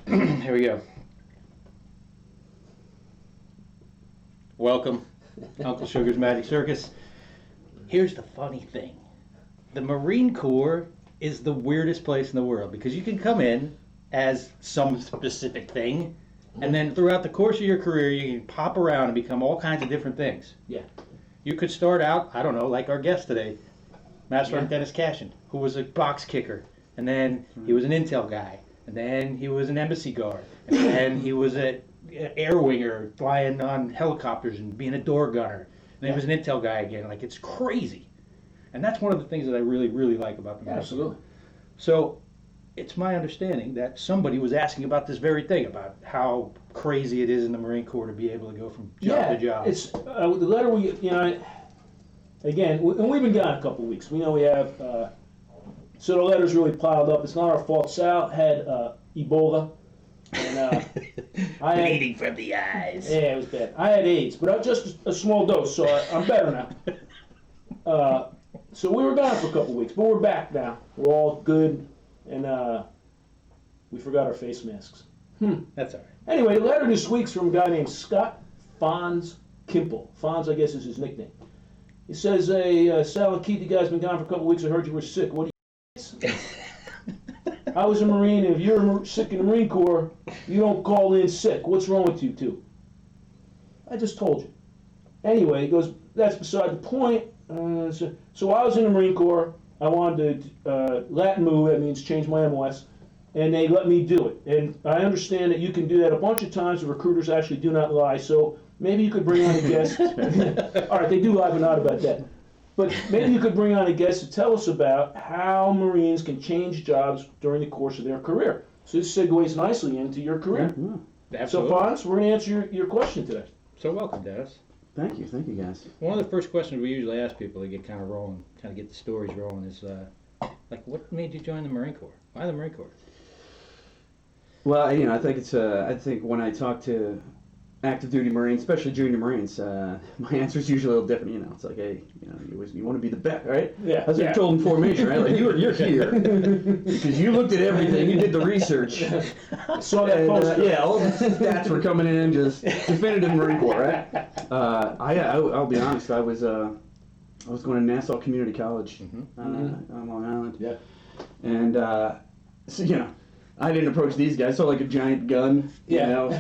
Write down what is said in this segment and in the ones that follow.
Here we go. Welcome, Uncle Sugar's Magic Circus. Here's the funny thing. The Marine Corps is the weirdest place in the world because you can come in as some specific thing, and then throughout the course of your career, you can pop around and become all kinds of different things. Yeah. You could start out, I don't know, like our guest today, Master Denis Cashin, who was a box kicker, and then he was an intel guy, and then he was an embassy guard, and then he was an air winger flying on helicopters and being a door gunner, and then he was an intel guy again. Like, it's crazy. And that's one of the things that I really, really like about the Marine Corps. Absolutely. So it's my understanding that somebody was asking about this very thing, about how crazy it is in the Marine Corps to be able to go from job to job. It's the letter we, again, and we've been gone a couple of weeks. We know we have, so the letter's really piled up. It's not our fault. Sal had Ebola. And bleeding from the eyes. Yeah, it was bad. I had AIDS, but just a small dose, so I'm better now. So we were gone for a couple of weeks, but we're back now. We're all good, and we forgot our face masks. That's all right. Anyway, the letter this week's from a guy named Scott Fonz Kimple. Fonz, I guess, is his nickname. He says, "Hey, Sal and Keith, you guys been gone for a couple of weeks. I heard you were sick. What do you?" I was a Marine, and if you're sick in the Marine Corps, you don't call in sick. What's wrong with you two? I just told you. Anyway, he goes, that's beside the point. So I was in the Marine Corps. I wanted to Latin move, that means change my MOS, and they let me do it. And I understand that you can do that a bunch of times. The recruiters actually do not lie, so maybe you could bring on a guest. All right, they do lie, but not about that. But maybe you could bring on a guest to tell us about how Marines can change jobs during the course of their career. So this segues nicely into your career. Yeah, so, Fonz, we're going to answer your question today. So welcome, Dennis. Thank you guys. One of the first questions we usually ask people to get kind of rolling, kind of get the stories rolling, is like, what made you join the Marine Corps? Why the Marine Corps? Well, I think it's I think when I talk to active duty Marines, especially junior Marines, my answer is usually a little different. It's like, hey, you want to be the best, right? Yeah. That's what you're told in formation, right? Like you're here because you looked at everything, you did the research. Saw that poster. All the stats were coming in, just definitive Marine Corps, right? I'll be honest, I was going to Nassau Community College on Long Island. Yeah. And so I didn't approach these guys. So like a giant gun,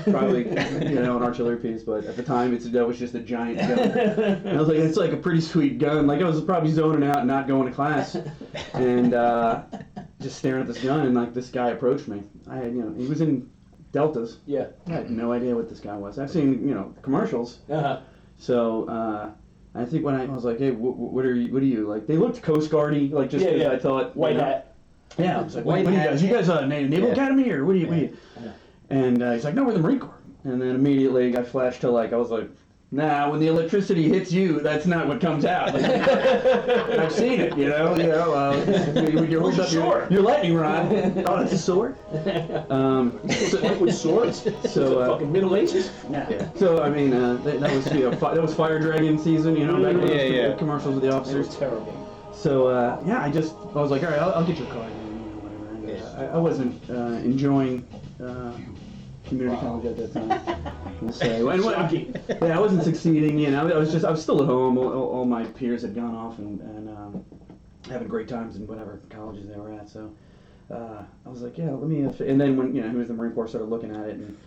probably an artillery piece, but at the time that was just a giant gun. And I was like, it's like a pretty sweet gun. Like I was probably zoning out and not going to class, and just staring at this gun. And like this guy approached me. I had he was in Deltas. Yeah. I had no idea what this guy was. I've seen commercials. So I think when I was like, hey, what are you like? They looked Coast Guardy, like just I thought white hat. Yeah, I was like, what are you guys? You guys Naval Academy or what are you? Yeah. And he's like, no, we're the Marine Corps. And then immediately got flashed to I was like, nah, when the electricity hits you, that's not what comes out. Like, I've seen it, when you hold up your lightning rod. Oh, that's a sword? With swords? So, fucking Middle Ages? Yeah. So, I mean, that was Fire Dragon season, back when the commercials with the officers. It was terrible. So, I was like, all right, I'll get your card. I wasn't enjoying community college at that time. We'll say. I wasn't succeeding. I was still at home. All my peers had gone off and having great times in whatever colleges they were at. So I was like, let me. And then when he was the Marine Corps, started looking at it, and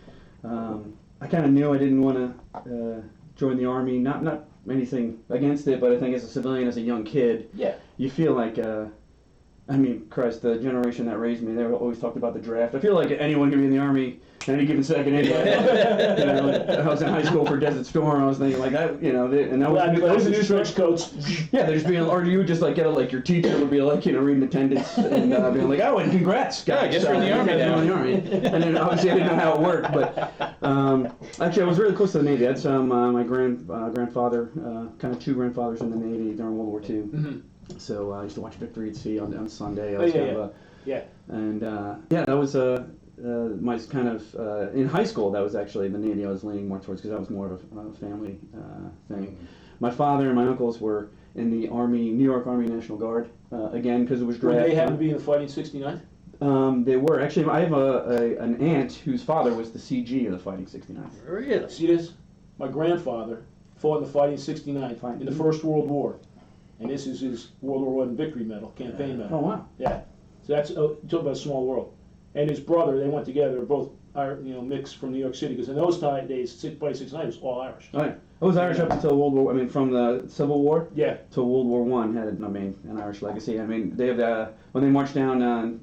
I kind of knew I didn't want to join the Army. Not anything against it, but I think as a civilian, as a young kid, you feel like. Christ, the generation that raised me, they always talked about the draft. I feel like anyone can be in the Army at any given second anyway. I was in high school for Desert Storm. I was thinking like that, and that was the stretch coats. Yeah, there's being, or you would just get your teacher would be reading attendance and being like, oh, and congrats, guys. I guess you're in the Army now. And then obviously I didn't know how it worked, but actually I was really close to the Navy. I had some my grandfather, kind of two grandfathers in the Navy during World War II. Mm-hmm. So I used to watch Victory at Sea on Sunday. And that was my kind of in high school. That was actually the Navy I was leaning more towards because that was more of a family thing. My father and my uncles were in the Army, New York Army National Guard again because it was draft. They happened to be in the fighting '69. They were actually. I have an aunt whose father was the CG of the Fighting 69. Really? See this? My grandfather fought in the Fighting 69 in the First World War. And this is his World War I victory medal, campaign medal. Oh wow! Yeah, so that's talk about a small world. And his brother, they went together, both mixed from New York City, because in those days, Fighting 69 was all Irish. Oh yeah, I was Irish up until World War. I mean, from the Civil War. Yeah. To World War One had an Irish legacy. I mean, they have when they march down,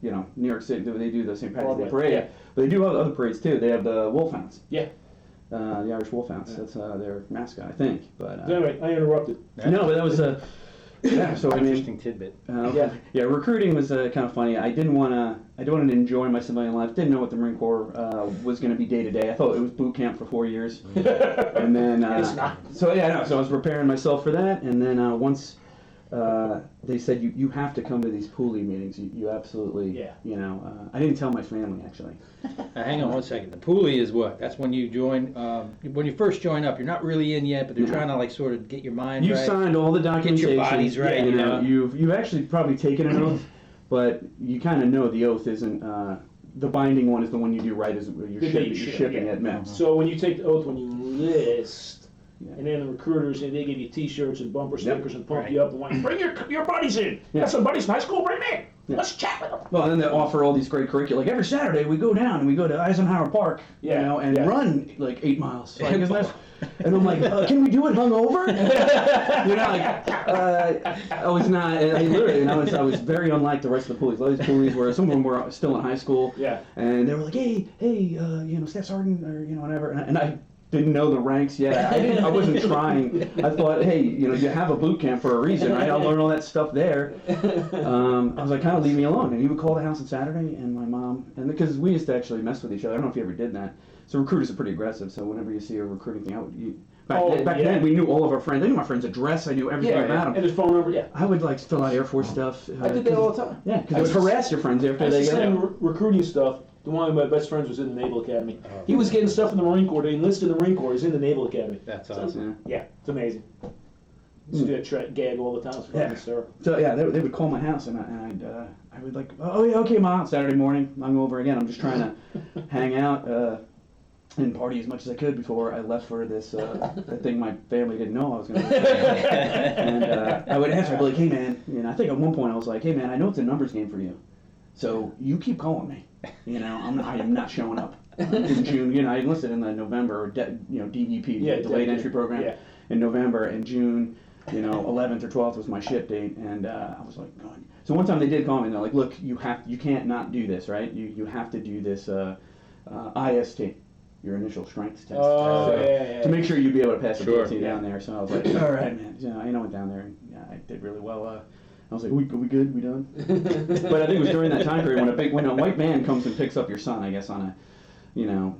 New York City, they do the St. Patrick's Day parade. Yeah. But they do other parades too. They have the Wolfhounds. Yeah. The Irish Wolfhounds. Yeah. That's their mascot, I think. But Anyway, I interrupted. no, but that was yeah. So I mean, Interesting tidbit. yeah. Recruiting was kind of funny. I didn't want to enjoy my civilian life. Didn't know what the Marine Corps was going to be day to day. I thought it was boot camp for 4 years, and then It's not. So yeah, no. So I was preparing myself for that, and then once they said you have to come to these Poolie meetings. You absolutely. Yeah. I didn't tell my family actually. Hang on one second. The Poolie is what? That's when you join. When you first join up, you're not really in yet, but they're trying to like sort of get your mind You've right. signed all the documentation. Get your bodies right. You've actually probably taken an oath, but you kind of know the oath isn't. The binding one is the one you do right as you're shipping at MEPS. So when you take the oath, when you enlist, Yeah. and then the recruiters, they give you T-shirts and bumper stickers and pump Right. you up and want bring your buddies in. Yeah. Got some buddies from high school, bring them in. Yeah. Let's chat with them. Well, and then they offer all these great curricula. Like every Saturday, we go down and we go to Eisenhower Park, Yeah, and yeah. run like 8 miles. Like, isn't that- and I'm like, can we do it hungover? I was not. I literally, I was very unlike the rest of the Poolies. All these Poolies were, some of them were still in high school. Yeah. And they were like, hey, Staff Sergeant, or whatever. And I didn't know the ranks yet. I wasn't trying. I thought, hey, you have a boot camp for a reason, right? I'll learn all that stuff there. I was like, kind of leave me alone. And he would call the house on Saturday, and my mom, and because we used to actually mess with each other. I don't know if you ever did that. So recruiters are pretty aggressive. So whenever you see a recruiting thing, back then we knew all of our friends. I knew my friend's address. I knew everything about them. And his phone number, yeah. I would like fill out Air Force stuff. I did that all the time. Yeah, because it would harass your friends after I they used to got send recruiting stuff. The one of my best friends was in the Naval Academy. He was getting stuff in the Marine Corps. They enlisted in the Marine Corps. He's in the Naval Academy. That's So, awesome. yeah, it's amazing. Used to do that gag all the time. It's fucking hysterical. So yeah, they would call my house, and I would like, oh yeah, okay, Mom. Saturday morning, I'm over again. I'm just trying to hang out and party as much as I could before I left for this that thing my family didn't know I was going to do. And I would answer, I'd be like, hey man, I think at one point I was like, hey man, I know it's a numbers game for you, so you keep calling me. I am not showing up in June. I enlisted in the November DEP, delayed entry program, in November, and June. 11th or 12th was my ship date, and I was like, going. So one time they did call me, and they're like, look, you can't not do this, right? You have to do this IST, your initial strength test, to make sure you'd be able to pass the BT down there. So I was like, all right, man. I went down there, and I did really well. I was like, are we good? We done? But I think it was during that time period when a white man comes and picks up your son, I guess, on a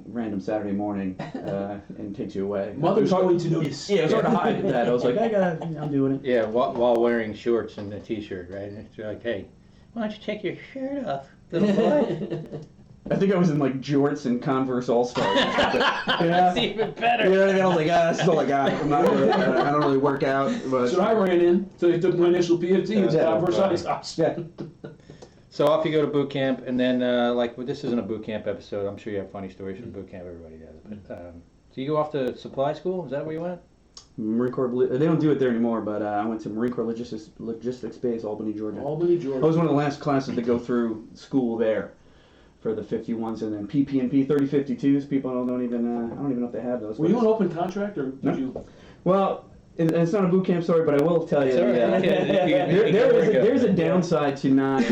random Saturday morning, and takes you away. Mother's going to notice. Yeah, it was hard to hide that. I was like, I'm doing it. Yeah, while wearing shorts and a t-shirt, right? And it's like, hey, why don't you take your shirt off, little boy? I think I was in like jorts and Converse All-Stars. That's even better. You know what I mean? I was like, that's all I got. I'm not really, I don't really work out. But So I ran in, so they took my initial PFT. It was Converse Ice. Yeah. So off you go to boot camp, and then this isn't a boot camp episode. I'm sure you have funny stories from boot camp. Everybody does. But so you go off to supply school. Is that where you went? Marine Corps. They don't do it there anymore, but I went to Marine Corps Logistics Base, Albany, Georgia. Albany, Georgia. I was one of the last classes to go through school there for the 51s, and then PP&P 3052s. People I don't even know if they have those. Were you an open contract, or did you? Well, it's not a boot camp story, but I will tell you. There's a downside to not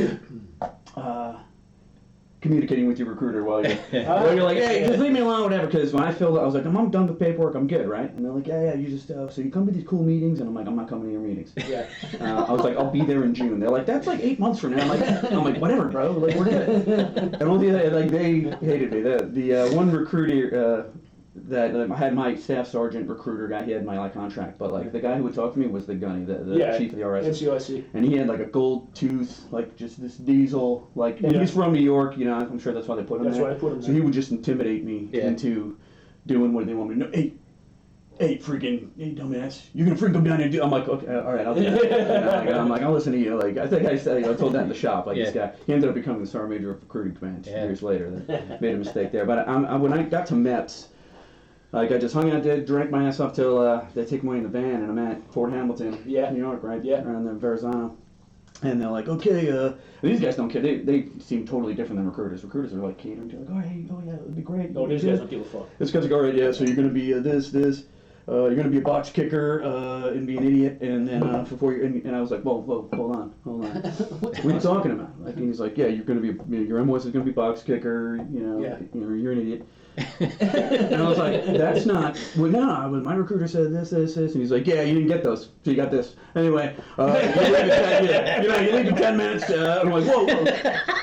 communicating with your recruiter while you're like, hey, just leave me alone, whatever. Because when I filled it, I was like, I'm done with paperwork, I'm good, right? And they're like, yeah, you just so you come to these cool meetings, and I'm like, I'm not coming to your meetings. Yeah. I was like, I'll be there in June. They're like, that's like 8 months from now. I'm like, whatever, bro. Like, we're good. And all the other, like, they hated me. The one recruiter that I had, my staff sergeant recruiter guy, he had my contract, but like the guy who would talk to me was the gunny, the chief of the RS. NCOIC. And he had like a gold tooth, like just this diesel, like, and he's from New York, I'm sure that's why they put him there. That's why I put him there. So he would just intimidate me into doing what they want me to do. Hey, hey, dumbass, you're gonna freaking come down here and do. I'm like, okay, all right, I'll do that. I'm like, I'll listen to you. Like, I think I told that in the shop. Like, this guy, he ended up becoming the sergeant major of recruiting command years later. That made a mistake there. But when I got to MEPS, like, I just hung out there, drank my ass off till they take me in the van, and I'm at Fort Hamilton, New York, right? Yeah. Around there, Verrazano. And they're like, okay, these guys don't care. They seem totally different than recruiters. Recruiters are like catering to, like, oh yeah, it'd be great. No, these guys don't give a fuck. This guy's like, all right, yeah, so you're going to be this. You're going to be a box kicker and be an idiot. And then and I was like, whoa, hold on. What are you talking about? Like, and he's like, yeah, you're going to be, your MOS is going to be box kicker, you're an idiot. And I was like, that's not, well, no, my recruiter said this, and he's like, yeah, you didn't get those, so you got this. Anyway, you leave in 10 minutes, and I'm like, whoa.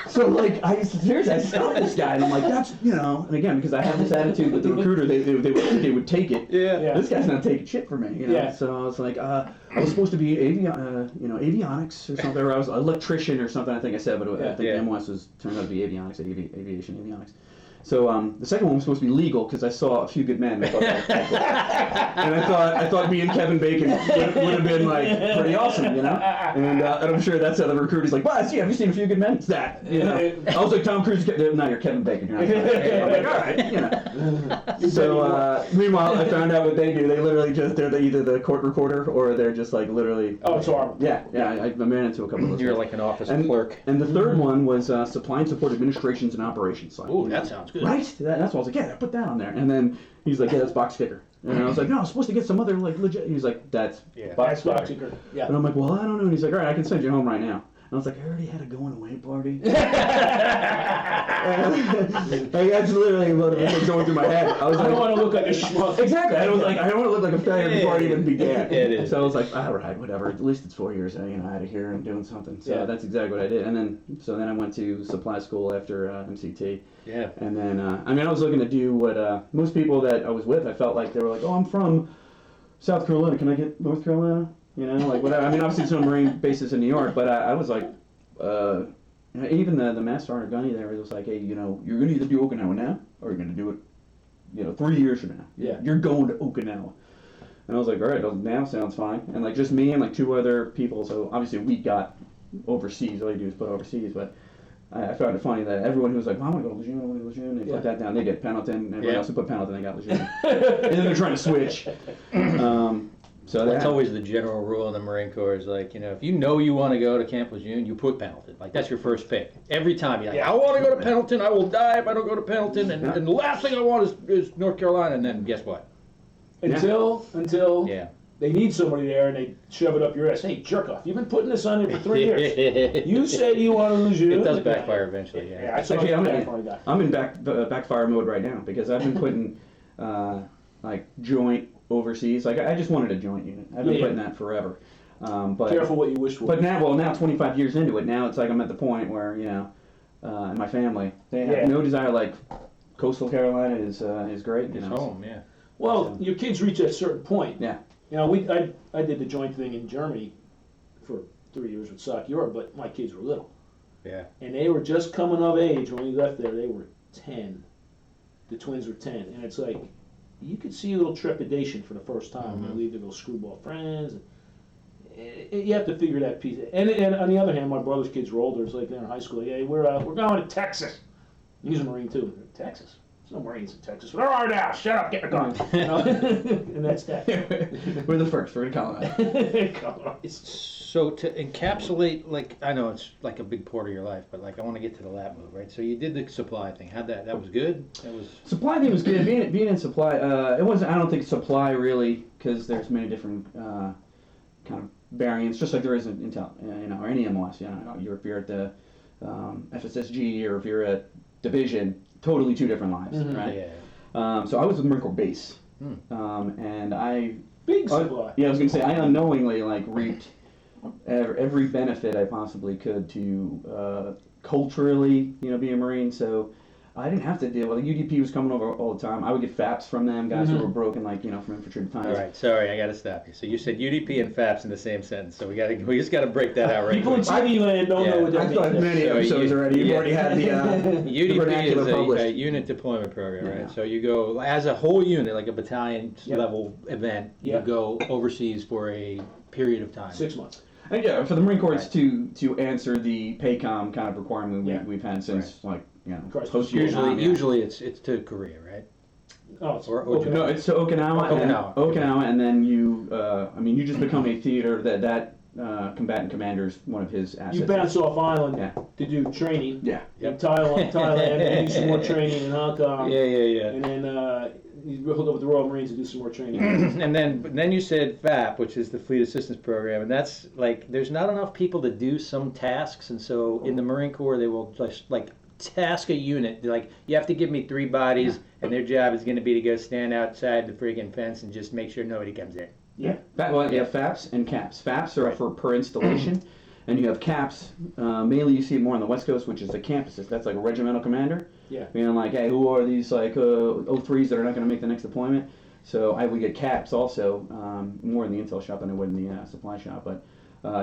So, like, I stopped this guy, and I'm like, that's, and again, because I have this attitude with the recruiter, they would take it. Yeah. This guy's not taking shit for me, So I was like, I was supposed to be avionics or something, or I was an electrician or something, I think I said, but I think MOS turned out to be avionics, aviation avionics. So the second one was supposed to be legal because I saw A Few Good Men. I thought that was cool. And I thought me and Kevin Bacon would have been like pretty awesome, And I'm sure that's how the recruiter's like, well, have you seen A Few Good Men? It's that, I was like, Tom Cruise. No, you're Kevin Bacon. I'm like, all right, So meanwhile, I found out what they do. They literally they're either the court recorder or they're just like literally. Oh, it's horrible. Yeah. I ran into a couple of those. You're like an office clerk. And the third one was supply and support administrations and operations. Ooh, that sounds good. Right? That's why I was like, yeah, put that on there. And then he's like, yeah, that's box kicker. And I was like, no, I was supposed to get some other like legit. He's like, that's box kicker. Yeah. And I'm like, well, I don't know. And he's like, all right, I can send you home right now. And I was like, I already had a going away party. Like, that's literally what was going through my head. I don't want to look like a schmuck. Exactly. I was like, I don't want to look like a failure before I even began. So I was like, all right, whatever. At least it's 4 years. Out of here and doing something. So that's exactly what I did. And then I went to supply school after MCT. Yeah. And then I was looking to do what most people that I was with, I felt like they were like, oh, I'm from South Carolina. Can I get North Carolina? Like whatever. Obviously some Marine bases in New York, but I was like, even the Master Sergeant Gunny there was like, hey, you're going to either do Okinawa now, or you're going to do it, 3 years from now. Yeah. You're going to Okinawa. And I was like, all right, now sounds fine. And like just me and like 2 other people, so obviously we got overseas. All you do is put overseas, but I found it funny that everyone who was like, I want to go to Lejeune, I want to go to Lejeune, they put that down. They get Pendleton, and everyone else who put Pendleton, they got Lejeune. And then they're trying to switch. So that's always the general rule in the Marine Corps is like, if you want to go to Camp Lejeune, you put Pendleton. Like, that's your first pick. Every time you're like, I want to go to Pendleton, I will die if I don't go to Pendleton, and the last thing I want is North Carolina, and then guess what? Until they need somebody there and they shove it up your ass. Hey, jerk off, you've been putting this on there for 3 years. You said you want to Lejeune. It does backfire eventually, Actually, I'm in backfire mode right now because I've been putting like joint overseas. Like I just wanted a joint unit. I've been putting that forever. But careful what you wish for. But now 25 years into it, now it's like I'm at the point where my family, they have no desire. Like coastal Carolina is great. It's home, yeah. Well, your kids reach a certain point. Yeah. I did the joint thing in Germany for 3 years with SOC Europe, but my kids were little. Yeah. And they were just coming of age when we left there. They were 10. The twins were 10, and it's like you could see a little trepidation for the first time when they leave their little screwball friends. You have to figure that piece. And on the other hand, my brother's kids were older. It's like they're in high school. Hey, we're going to Texas. He's a Marine too. Texas. There's no Marines in Texas. There are now. Shut up. Get the gun. And that's that. We're the first. We're going to colonize. So to encapsulate, like, I know it's like a big part of your life, but like I want to get to the lab move, right? So you did the supply thing. That was good? Supply thing was good. Being in supply, it wasn't, I don't think supply really, because there's many different kind of variants, just like there is in Intel, or any MOS. If you're at the FSSG or if you're at Division, totally 2 different lives, right? Yeah. So I was with Marine Corps base, and I big supply. I was gonna say I unknowingly reaped every benefit I possibly could to culturally, be a Marine. So I didn't have to deal with UDP was coming over all the time. I would get FAPS from them, guys who were broken, like from infantry battalions. All right, sorry, I got to stop you. So you said UDP and FAPS in the same sentence, so we just got to break that out right People in quick. TV land don't know what that I've done means. many So episodes already. You've yeah. already had the UDP vernacular is a published. unit deployment program, right? Yeah. So you go as a whole unit, like a battalion level event. Yep. You go overseas for a period of time. 6 months. And yeah, for the Marine Corps, it's Right. to answer the PACOM kind of requirement Yeah. we've had since Christ. post Usually it's to Korea, right? Oh, it's Or okay. No, it's to Okinawa. Okinawa. And then you you just become a theater that combatant commander's one of his assets. You bounce off island Yeah. to do training Yeah. in Thailand, and do some more training in Hong Kong. Yeah. And then you hook up with the Royal Marines and do some more training. And then you said FAP, which is the Fleet Assistance Program, and that's like there's not enough people to do some tasks, and so in the Marine Corps they will just like task a unit. They're like, you have to give me 3 bodies, and their job is going to be to go stand outside the friggin' fence and just make sure nobody comes in. Yeah. You have FAPS and CAPS. FAPS are Right. for per installation, and you have CAPS. Mainly, you see it more on the West Coast, which is the camp assist. That's like a regimental commander. Yeah. Being like, hey, who are these like 03s that are not going to make the next deployment? So I would get CAPS also, more in the intel shop than I would in the supply shop. But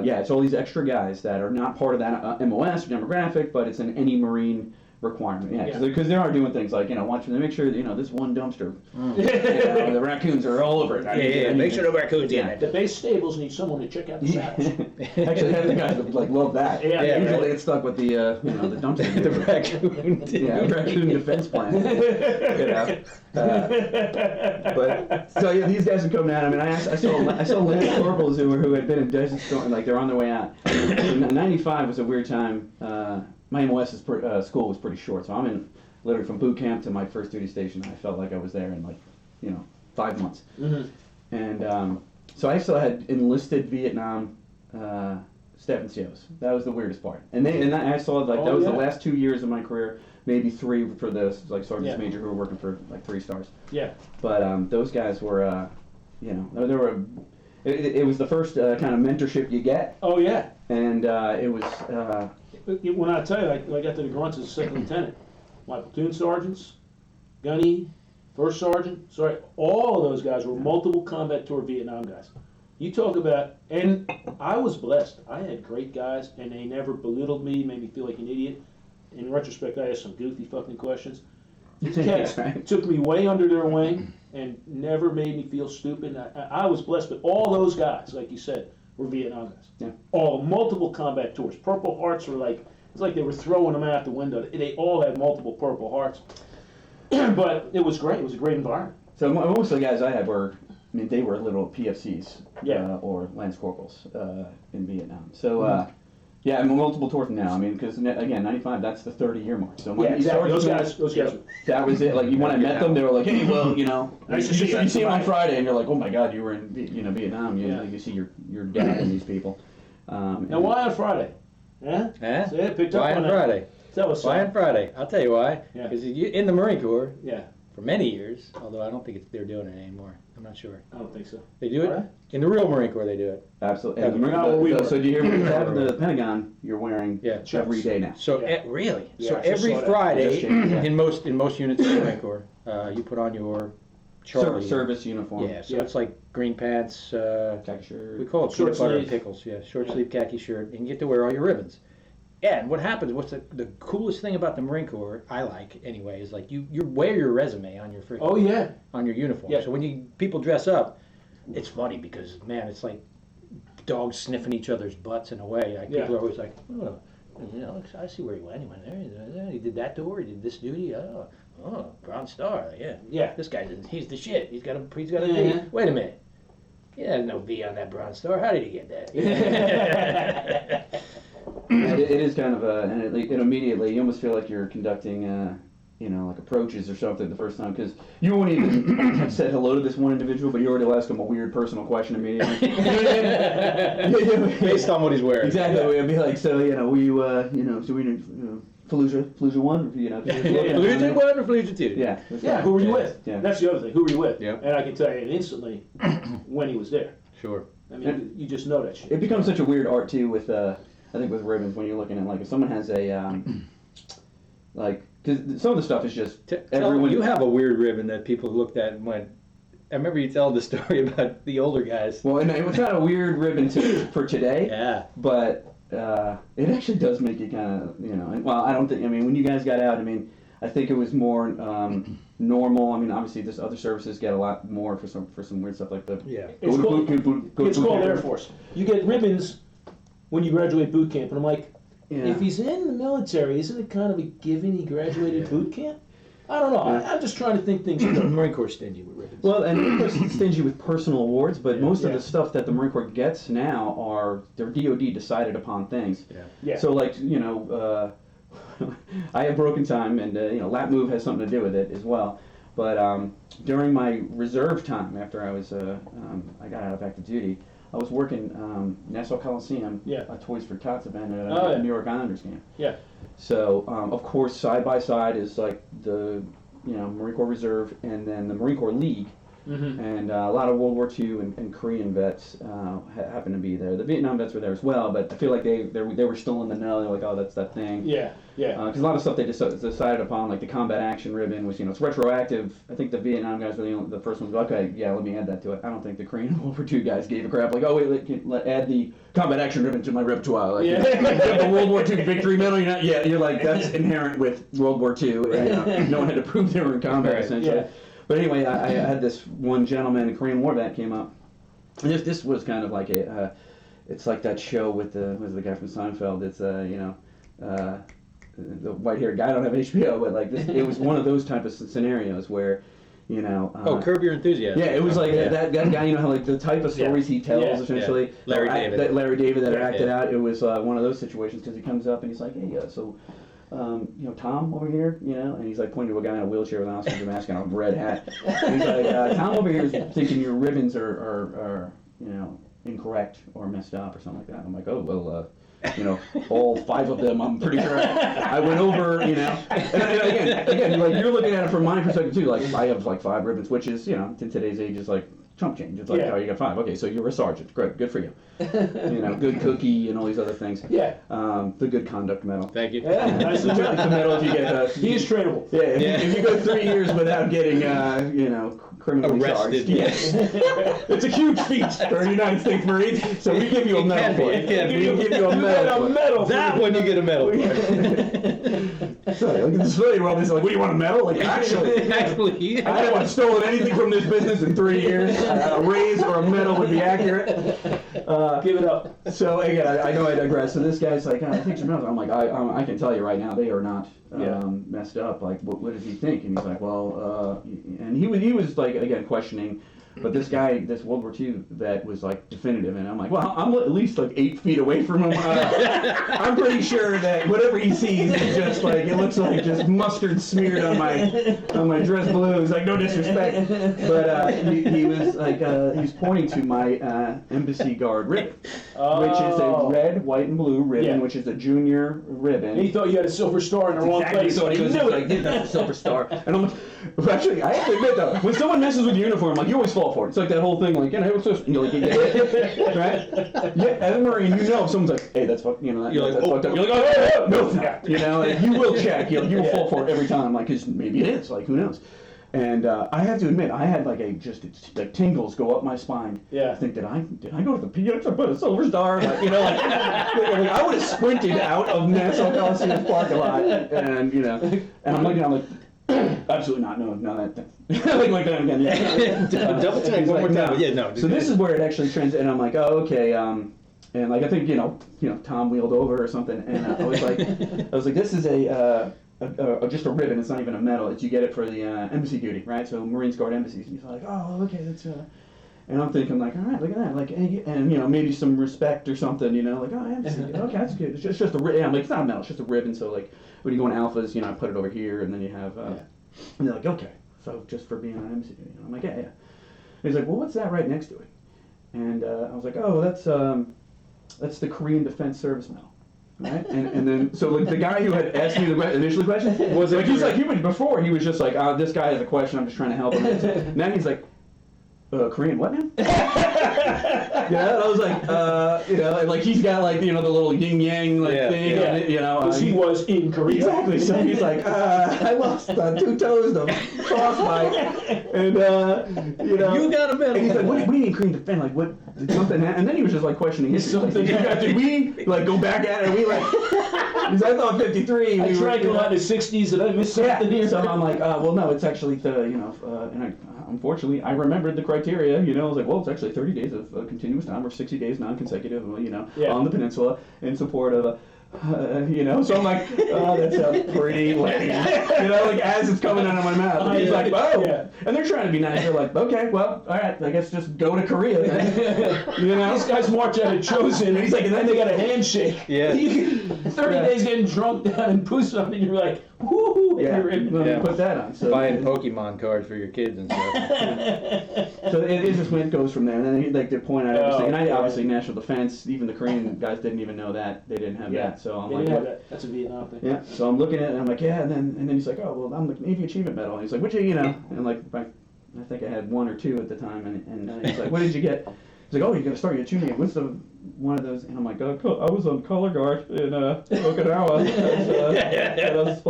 it's all these extra guys that are not part of that MOS or demographic, but it's in any Marine requirement. Yeah, because they are doing things like watching to make sure that this one dumpster, the raccoons are all over it. Yeah. Make sure the raccoons in it. The base stables need someone to check out the saddles. Actually, half the guys would love that. Yeah, Usually right. get stuck with the the dumpster. The raccoon. Raccoon defense plan. But so these guys would come down. I mean, I saw Lance corporals who had been in Desert Storm, like they're on their way out. '95 was a weird time. My MOS school was pretty short, so I'm in literally from boot camp to my first duty station. I felt like I was there in 5 months. Mm-hmm. And so I still had enlisted Vietnam staff NCOs. That was the weirdest part. And I saw that was the last 2 years of my career, maybe 3 for the sergeants major who were working for 3 stars. Yeah. But those guys were, they were. It was the first kind of mentorship you get, Oh yeah. and it was. When I tell you, I got to the grunts as a second lieutenant. My platoon sergeants, gunny, first sergeant, all of those guys were multiple combat tour Vietnam guys. You talk about, and I was blessed. I had great guys, and they never belittled me, made me feel like an idiot. In retrospect, I asked some goofy fucking questions. These cats Right. took me way under their wing and never made me feel stupid. I was blessed, but all those guys, like you said, were Vietnam guys. Yeah. All multiple combat tours. Purple Hearts were it's like they were throwing them out the window. They all had multiple Purple Hearts. But it was great. It was a great environment. So most of the guys I had they were little PFCs or Lance Corporals in Vietnam. So I'm multiple tours now. I mean, because again, '95, that's the 30-year mark. So Exactly. Those guys. That was it. Like when I met them, they were like, "Hey, well, Nice to see you. you see them on Friday, and you're like, oh my God, you were in Vietnam. You see your dad and these people." Now, why on Friday? Yeah? Huh? See, picked up Why on on that. Friday? Tell us Why on something. Friday? I'll tell you why. Yeah. Because in the Marine Corps, Yeah, for many years, although I don't think they're doing it anymore. I'm not sure. I don't think so. They do it? Right. In the real Marine Corps, they do it. Absolutely. Yeah, And the not where we were. so do you hear what you have in the Pentagon? You're wearing Yeah. every day now. So Yeah. really, Yeah, so I just every saw that. Friday Just changed, yeah. in most units of the Marine Corps, you put on your Charlie. Service uniform. Yeah, so Yeah. it's like green pants. Khaki shirt. We call it Short peanut butter and sleeve. pickles. Yeah, short sleeve khaki shirt, and you get to wear all your ribbons. And what happens? What's the coolest thing about the Marine Corps? I like anyway is like you wear your resume on your freaking Oh, yeah. on your uniform. Yeah. So when people dress up, it's funny because man, it's like dogs sniffing each other's butts in a way. Like, Yeah. people are always like, oh, I see where he went. He went there. He did that tour. He did this duty. Oh, Bronze Star. Yeah. Yeah. This guy, he's the shit. He's got a Yeah. V. Wait a minute. He had no V on that Bronze Star. How did he get that? And it is kind of and it immediately you almost feel like you're conducting like approaches or something the first time because you won't even have said hello to this one individual, but you already ask him a weird personal question immediately. Based on what he's wearing. Exactly. It'd be like, so Fallujah 1, Fallujah 1 or Fallujah 2? Yeah. Yeah, who were you with? Yeah. That's the other thing. Who were you with? Yeah. And I can tell you instantly when he was there. Sure. I mean, you just know that shit. It becomes such a weird art too with I think with ribbons when you're looking at like if someone has a like, because some of the stuff is just Tell, you have a weird ribbon that people looked at and went. I remember you telling the story about the older guys. Well, and it was not a weird ribbon for today. Yeah. But it actually does make you kind of, you know. Well, I don't think. I mean, when you guys got out, I mean, I think it was more normal. I mean, obviously, this other services get a lot more for some weird stuff like the. Yeah. It's called Air Force. You get ribbons when you graduate boot camp, and I'm like, if he's in the military, isn't it kind of a given he graduated boot camp? I don't know. I'm just trying to think things through. Marine Corps stingy with ribbons. Well, and of course it's stingy with personal awards, but most of the stuff that the Marine Corps gets now are their DoD decided upon things. Yeah. So like, you know, I have broken time, and you know, lap move has something to do with it as well. But during my reserve time, after I was I got out of active duty, I was working Nassau Coliseum, a Toys for Tots event at a New York Islanders game. Yeah. So of course, side by side is like the Marine Corps Reserve, and then the Marine Corps League, and a lot of World War II and Korean vets happened to be there. The Vietnam vets were there as well, but I feel like they were still in the know. They're like, oh, that's that thing. Yeah. Because a lot of stuff they decided upon, like the combat action ribbon, was it's retroactive. I think the Vietnam guys were the first ones. Okay, yeah, let me add that to it. I don't think the Korean World War II guys gave a crap. Like, oh wait, let add the combat action ribbon to my repertoire. Like, you have the World War II victory medal. You're like, that's inherent with World War II. And, no one had to prove they were in combat essentially. Yeah. But anyway, I had this one gentleman, a Korean War vet, came up, and this was kind of like it's like that show with the guy from Seinfeld. It's the white-haired guy. I don't have HBO, but like it was one of those type of scenarios where, Curb Your Enthusiasm. Yeah, it was like that guy. How like the type of stories he tells essentially. Larry David that acted out. It was one of those situations because he comes up and he's like, hey, so. Tom over here, and he's like pointing to a guy in a wheelchair with an ostrich mask and a red hat. And he's like, Tom over here is thinking your ribbons are incorrect or messed up or something like that. I'm like, oh, well, all 5 of them, I'm pretty sure I went over, and again, like you're looking at it from my perspective too. Like I have like 5 ribbons, which is, in today's age is like chump change. It's like, oh, you got 5. Okay, so you're a sergeant. Good for you. Good cookie and all these other things. Yeah. The good conduct medal. Thank you. Yeah, nice the medal if you get. He is trainable. Yeah. If you go 3 years without getting, criminally arrested. Charged. Yes. It's a huge feat for the United States Marines. So we give you a medal for it. We give you a medal. That one you get a medal for. Sorry, look at this civilian world. They're like, what do you want, a medal? Like, actually, I haven't stolen anything from this business in 3 years. A raise or a medal would be accurate. Give it up. So again, I know I digress. So this guy's like, I think some medals. I'm like, I can tell you right now, they are not messed up. Like, what does he think? And he's like, well, and he was like, again, questioning. But this guy, this World War II vet, was like definitive, and I'm like, well, I'm at least like 8 feet away from him. I'm pretty sure that whatever he sees is just like, it looks like just mustard smeared on my dress blues. Like, no disrespect, but he was like, he was pointing to my embassy guard ribbon, which is a red, white, and blue ribbon, which is a junior ribbon. And he thought you had a silver star in the wrong place. So he knew it. Like, that's a silver star. And I'm like, actually, I have to admit though, when someone messes with your uniform, like you always fall for it. It's like that whole thing, like, what's this? You're like, right? Yeah, as a Marine, if someone's like, hey, that's fucked, you're like, that's fucked up. You're like, oh, no, it's not. And you will check. You will fall for it every time, like, because maybe it is, like, who knows? And I have to admit, I had like like tingles go up my spine. Yeah. I think, did I go to the PX and put a silver star? Like, like I would have sprinted out of Nassau Coliseum parking lot, and and I'm looking, I'm like, absolutely not. No, that. like that again. Yeah. Double check one more time. No. Yeah, no. So this is where it actually translates, and I'm like, oh, okay. And like I think Tom wheeled over or something, and I was like, this is just a ribbon. It's not even a medal. You get it for the embassy duty, right? So Marines guard embassies. And he's like, oh, okay, that's. And I'm thinking like, all right, look at that, like, and maybe some respect or something, like, oh, embassy. Okay, that's good. It's just a ribbon. Yeah, I'm like, it's not a medal. It's just a ribbon. So like, when you go in alphas, I put it over here, and then you have. And they're like, okay, so just for being on embassy duty. I'm like, yeah. And he's like, well, what's that right next to it? And I was like, oh, that's the Korean Defense Service Medal. Right, and then so like the guy who had asked me the initial question was like, before he was just like, this guy has a question, I'm just trying to help him. Now he's like, Korean what now? And I was like, and like he's got like, the little yin yang like thing, yeah. And, he was in Korea. Exactly. So he's like, I lost 2 toes to frostbite, and You got a medal. And he's like, what do you mean Korean defend? Like, what? Did something happen? And then he was just like questioning history. Like, did we like go back at it? We like, because I thought 53. I tried to go out in the 60s and I missed something here. So I'm like, well, no, it's actually the, and unfortunately, I remembered the criteria. I was like, well, it's actually 30 days of continuous time or 60 days non-consecutive, on the peninsula in support of So I'm like, oh, that sounds pretty lame. Like as it's coming out of my mouth. He's like, oh. Yeah. And they're trying to be nice. They're like, okay, well, all right, I guess just go to Korea then. These guys march out of Chosin. He's like, and then they got a handshake. Yeah. 30 days getting drunk down in Busan, and you're like, whoo, yeah. you're in. Let me put that on. So, Buying Pokemon cards for your kids and stuff. So it just goes from there, and then he'd like to point out everything. And obviously national defense, even the Korean guys didn't even know that. They didn't have that. So I'm like, that. That's a Vietnam thing. Yeah. So I'm looking at it, and I'm like, yeah, and then he's like, oh, well, I'm the Navy Achievement Medal. And he's like, which, and like, I think I had 1 or 2 at the time, and he's like, what did you get? He's like, oh, you got to start your tuning. What's the one of those? And I'm like, I was on color guard in Okinawa.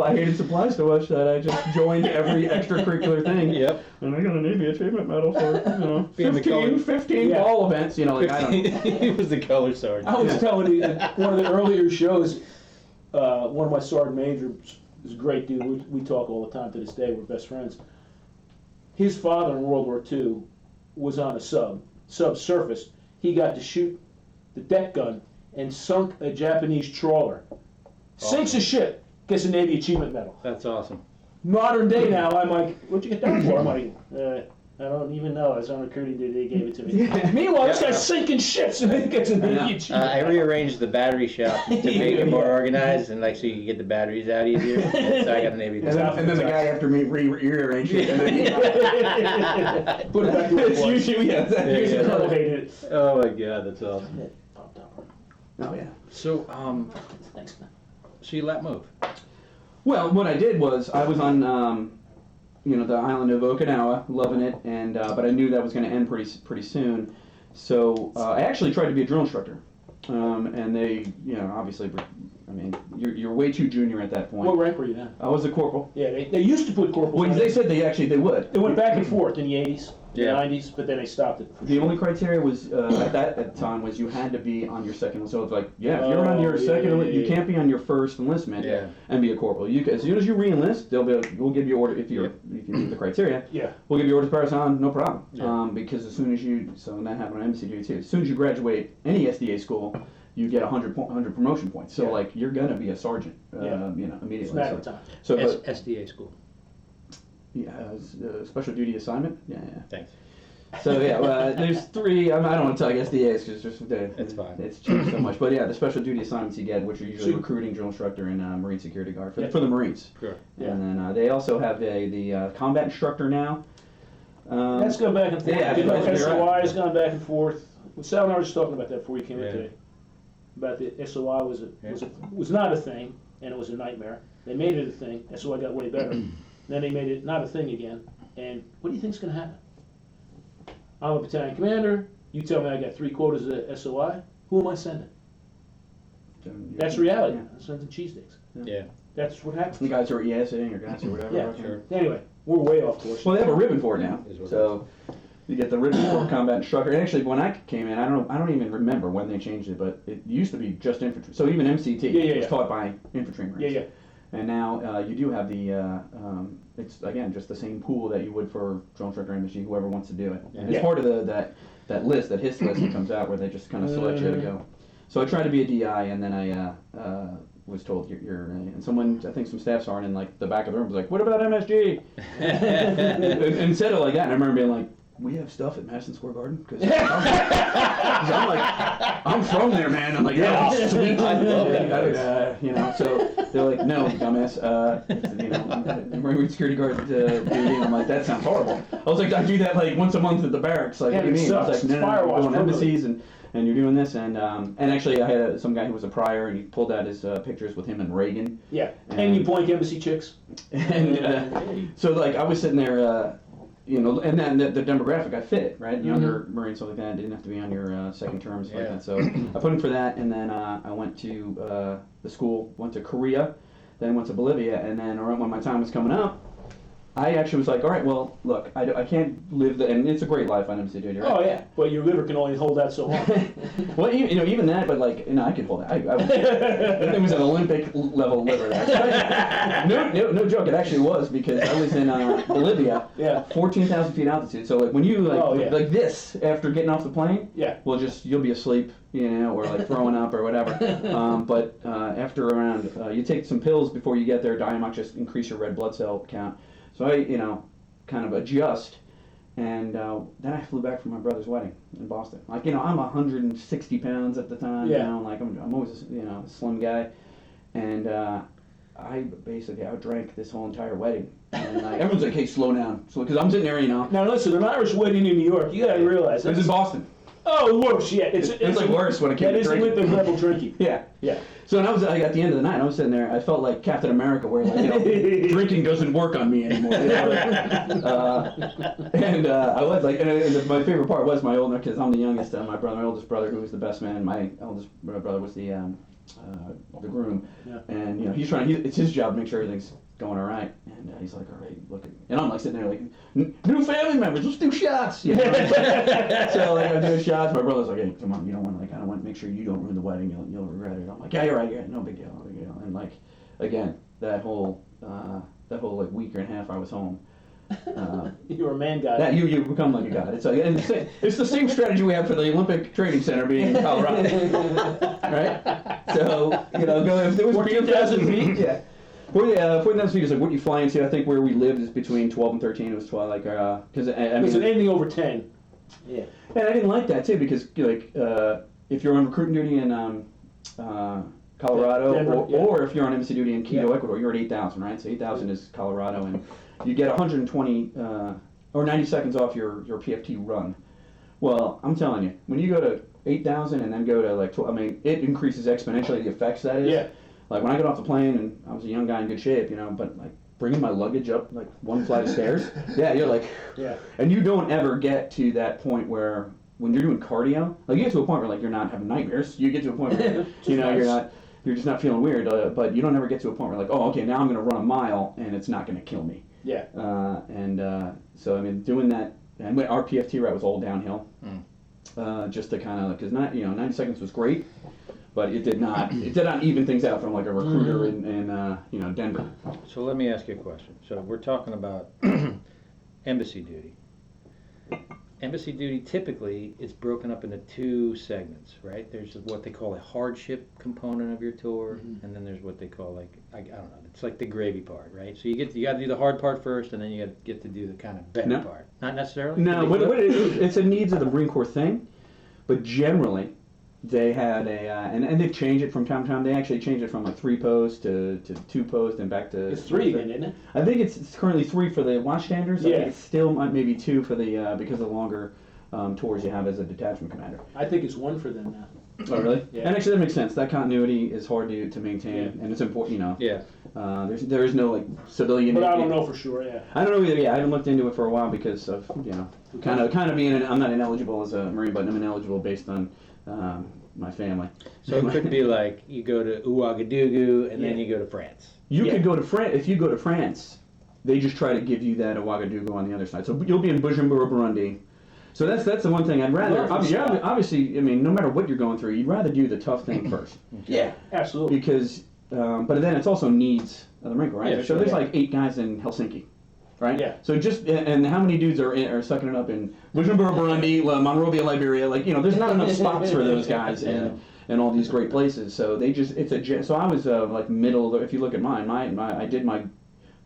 I hated supplies so much that I just joined every extracurricular thing. Yep. And I got a Navy Achievement Medal for 15 Yeah. ball events. Like I don't. He was the color sergeant. I was telling you that one of the earlier shows, one of my sergeant majors is a great dude. We talk all the time to this day. We're best friends. His father in World War II was on a subsurfaced. He got to shoot the deck gun and sunk a Japanese trawler. Sinks a ship, gets a Navy Achievement Medal. That's awesome. Modern day now, I'm like, what'd you get that for? I'm like, I don't even know. I was on recruiting duty. They gave it to me. Yeah. Meanwhile, this guy's sinking ships and he gets a Navy Achievement I Medal. rearranged the battery shop to make it more organized and so you can get the batteries out easier. And so I got a Navy. And then the guy after me rearranged it. And then Put it back to where it was. It's usually Usually the colonel hated it. Oh my God, that's awesome. Oh yeah. So Thanks, man. so you let move. Well, what I did was I was on the island of Okinawa, loving it, and but I knew that was going to end pretty soon. So I actually tried to be a drill instructor, and they, obviously, you're way too junior at that point. What rank were you then? I was a corporal. Yeah, they used to put corporals. Well, they said they would. They went back and forth in the 80s, Yeah. 90s, but then they stopped it. The only criteria was at the time was you had to be on your second. So it's like, if you're on your second, you can't be on your first enlistment and be a corporal. As soon as you re-enlist, we'll give you order if you meet the criteria. Yeah. We'll give you orders to pass on, no problem. Yeah. Because as soon as and that happened on MSgt too. As soon as you graduate any SDA school, you get 100 promotion points. So you're gonna be a sergeant, immediately. It's a matter of time. So SDA school. special duty assignment. Yeah. Thanks. So there's 3. I don't want to tell you SDAs because It's fine. It's changed so much. But the special duty assignments you get, which are usually recruiting, drill instructor, and Marine security guard for the Marines. Sure. And then they also have the combat instructor now. That's gone back and forth. Yeah, SOI has gone back and forth. Sal and I were just talking about that before you came in Yeah. today. About the SOI was not a thing, and it was a nightmare. They made it a thing. SOI got way better. Then they made it not a thing again. And what do you think's going to happen? I'm a battalion commander. You tell me I got 3 quotas of SOI. Who am I sending? That's reality. I'm sending cheese sticks. Yeah. That's what happens. The guys who are ESing or guys or whatever. Yeah, Sure. Anyway, we're way off course. Well, they have a ribbon for it now. Is what So you get the ribbon for combat instructor. And actually, when I came in, I don't even remember when they changed it, but it used to be just infantry. So even MCT was taught by infantry Marines. Yeah. And now you do have the, it's again just the same pool that you would for drill instructor MSG, whoever wants to do it. And it's part of that list, that HIS list that comes out where they just kind of select you to go. So I tried to be a DI, and then I was told you're and someone, I think some staff sergeant in like the back of the room was like, what about MSG? and said it like that, and I remember being like, we have stuff at Madison Square Garden? Because I'm like, I'm from there, man. I'm like, yeah, sweet. I love it. So they're like, no, dumbass. Marine security guard duty. And I'm like, that sounds horrible. I was like, I do that like once a month at the barracks. Like, what do you mean? I was like, no, you're going embassies and you're doing this. And actually, I had some guy who was a prior, and he pulled out his pictures with him and Reagan. Yeah, and you blank embassy chicks. And so like I was sitting there. you know, and then the demographic I fit, right? Younger Marines, stuff like that, didn't have to be on your second terms like that. So I put in for that, and then I went to the school, went to Korea, then went to Bolivia, and then around when my time was coming up, I actually was like, all right, well, look, I can't live and it's a great life on MSgt Duty, right? Oh yeah, but your liver can only hold that so long. Well, you know, even that, but like, you know, I could hold it. It was an Olympic level liver. No joke. It actually was because I was in Bolivia, 14,000 feet altitude. So like when you like this after getting off the plane, well, just you'll be asleep, you know, or like throwing up or whatever. But after around, you take some pills before you get there. Diamox just increase your red blood cell count. So I, you know, kind of adjust, and then I flew back from my brother's wedding in Boston. Like, you know, I'm 160 pounds at the time. You know, like I'm always, you know, a slim guy, and I basically outdrank this whole entire wedding. And like, everyone's like, "Hey, slow down," so because I'm sitting there, you know. Now listen, an Irish wedding in New York, you gotta realize it was in Boston. Oh, worse, yeah. It's like worse when it came to drinking. That is the level drinking. Yeah. Yeah. So when I was like, at the end of the night, I was sitting there. I felt like Captain America, where like, you know, drinking doesn't work on me anymore. You know? I was like, and my favorite part was my older, because I'm the youngest. My oldest brother, who was the best man. My eldest brother was the groom, and you know, he's trying. It's his job to make sure everything's going all right. And he's like, all right, look. And I'm like sitting there like, new family members, let's do shots. You know? So like I'm doing shots. My brother's like, hey, come on, you don't want I don't want to make sure you don't ruin the wedding. You'll regret it. I'm like, yeah, you're right. Yeah, no big deal, no big deal. And like, again, that whole like week and a half I was home. You were a man god. That you become like a god. It's like it's the same strategy we have for the Olympic Training Center being in Colorado, right? So you know, if there was 14,000 feet, yeah. 14,000 feet is like what you fly into. I think where we lived is between 12 and 13. It was 12, like because I mean, anything over 10. Yeah. And I didn't like that too because like if you're on recruiting duty in Colorado Denver, or if you're on embassy duty in Quito, Ecuador, you're at 8,000, right? So 8,000 is Colorado, and you get 120 or 90 seconds off your PFT run. Well, I'm telling you, when you go to 8,000 and then go to like 12, I mean, it increases exponentially the effects that is. Yeah. Like when I got off the plane and I was a young guy in good shape, you know, but like bringing my luggage up like one flight of stairs, you're like, and you don't ever get to that point where when you're doing cardio, like you get to a point where like you're not having nightmares. You get to a point where you know you're just not feeling weird, but you don't ever get to a point where like, oh, okay, now I'm going to run a mile and it's not going to kill me. Yeah. So I mean, doing that, and our PFT route was all downhill, just to kind of because 90 seconds was great. But it did not even things out from like a recruiter in Denver. So let me ask you a question. So we're talking about embassy duty. Embassy duty typically is broken up into two segments, right? There's what they call a hardship component of your tour, and then there's what they call like I don't know. It's like the gravy part, right? So you got to do the hard part first, and then you get to do the kind of better part. Not necessarily. No, but it's a needs of the Marine Corps thing, but generally. They had and they've changed it from time to time. They actually changed it from like 3 posts to 2 posts and back to. It's 3 again, isn't it? I think it's currently 3 for the watchstanders. I think it's still maybe 2 for the because of the longer tours you have as a detachment commander. I think it's 1 for them now. Oh really? Yeah. And actually that makes sense. That continuity is hard to maintain, and it's important. You know. Yeah. There is no like civilian. But I don't know for sure. Yeah. I don't know either. Yeah, I haven't looked into it for a while because of kind of being I'm not ineligible as a Marine, but I'm ineligible based on. My family. So it could be like you go to Ouagadougou and then you go to France. You could go to France. If you go to France, they just try to give you that Ouagadougou on the other side. So you'll be in Bujumbura, Burundi. So that's the one thing I'd rather. Obviously, I mean, no matter what you're going through, you'd rather do the tough thing first. Yeah, absolutely. Because, but then it's also needs of the Marine Corps, right? Yeah, so there's like 8 guys in Helsinki. Right? Yeah. So and how many dudes are sucking it up in Bujumbura, Burundi, Monrovia, Liberia? Like, there's not enough spots for those guys in all these great places. So so I was like middle. If you look at mine, I did my